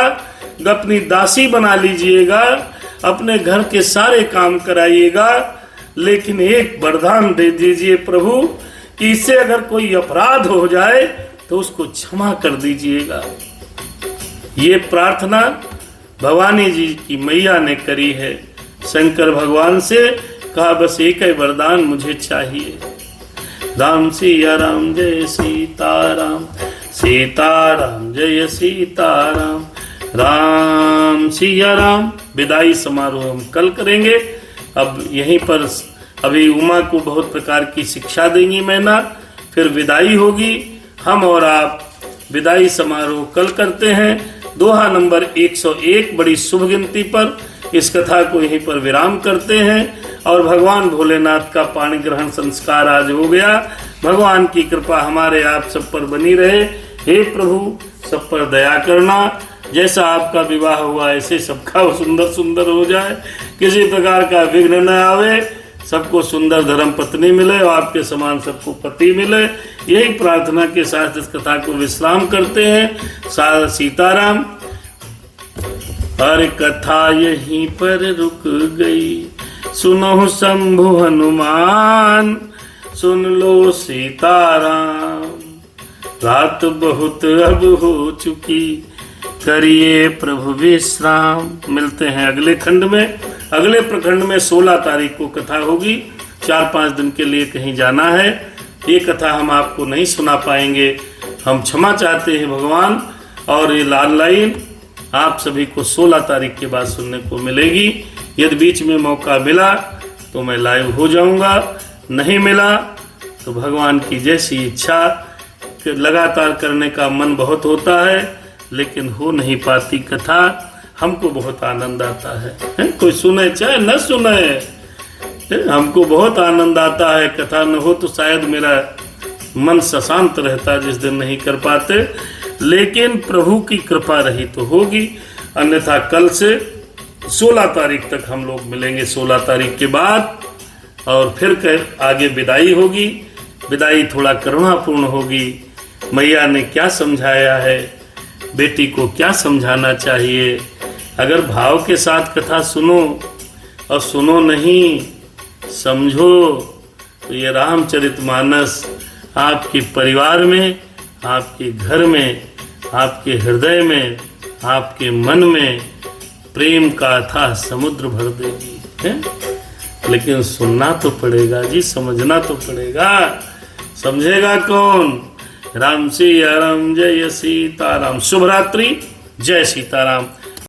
अपनी दासी बना लीजिएगा, अपने घर के सारे काम कराइएगा, लेकिन एक वरदान दे दीजिए प्रभु कि इससे अगर कोई अपराध हो जाए तो उसको क्षमा कर दीजिएगा। ये प्रार्थना भवानी जी की मैया ने करी है। शंकर भगवान से कहा बस एक ही वरदान मुझे चाहिए। राम सिया राम जय सीताराम, सीताराम जय सीताराम, राम सिया राम। विदाई समारोह हम कल करेंगे। अब यहीं पर अभी उमा को बहुत प्रकार की शिक्षा देंगी मैना, फिर विदाई होगी। हम और आप विदाई समारोह कल करते हैं। दोहा नंबर 101 बड़ी शुभ गिनती पर इस कथा को यहीं पर विराम करते हैं और भगवान भोलेनाथ का पाणी ग्रहण संस्कार आज हो गया। भगवान की कृपा हमारे आप सब पर बनी रहे। हे प्रभु, सब पर दया करना। जैसा आपका विवाह हुआ ऐसे सबका सुंदर सुंदर हो जाए, किसी प्रकार का विघ्न न आवे, सबको सुंदर धर्म पत्नी मिले और आपके समान सबको पति मिले। यही प्रार्थना के साथ इस कथा को विश्राम करते हैं। सीताराम। हर कथा यहीं पर रुक गई, सुनो शंभु हनुमान, सुन लो सीताराम। रात बहुत अब हो चुकी, करिए प्रभु विश्राम। मिलते हैं अगले खंड में। अगले प्रखंड में 16 तारीख को कथा होगी। 4-5 दिन के लिए कहीं जाना है, ये कथा हम आपको नहीं सुना पाएंगे। हम क्षमा चाहते हैं भगवान। और ये ऑनलाइन आप सभी को 16 तारीख के बाद सुनने को मिलेगी। यदि बीच में मौका मिला तो मैं लाइव हो जाऊंगा, नहीं मिला तो भगवान की जैसी इच्छा। लगातार करने का मन बहुत होता है, लेकिन हो नहीं पाती कथा। हमको बहुत आनंद आता है, कोई सुने चाहे न सुने, हमको बहुत आनंद आता है। कथा न हो तो शायद मेरा मन सशांत रहता जिस दिन नहीं कर पाते, लेकिन प्रभु की कृपा रही तो होगी। अन्यथा कल से 16 तारीख तक हम लोग मिलेंगे। 16 तारीख के बाद और फिर आगे विदाई होगी। विदाई थोड़ा करुणापूर्ण होगी। मैया ने क्या समझाया है, बेटी को क्या समझाना चाहिए। अगर भाव के साथ कथा सुनो और सुनो नहीं समझो तो ये रामचरितमानस आपके परिवार में, आपके घर में, आपके हृदय में, आपके मन में प्रेम का अथाह समुद्र भर देगी है? लेकिन सुनना तो पड़ेगा जी, समझना तो पड़ेगा। समझेगा कौन? राम सिया राम, जय सीताराम। शुभ रात्रि, जय सीताराम।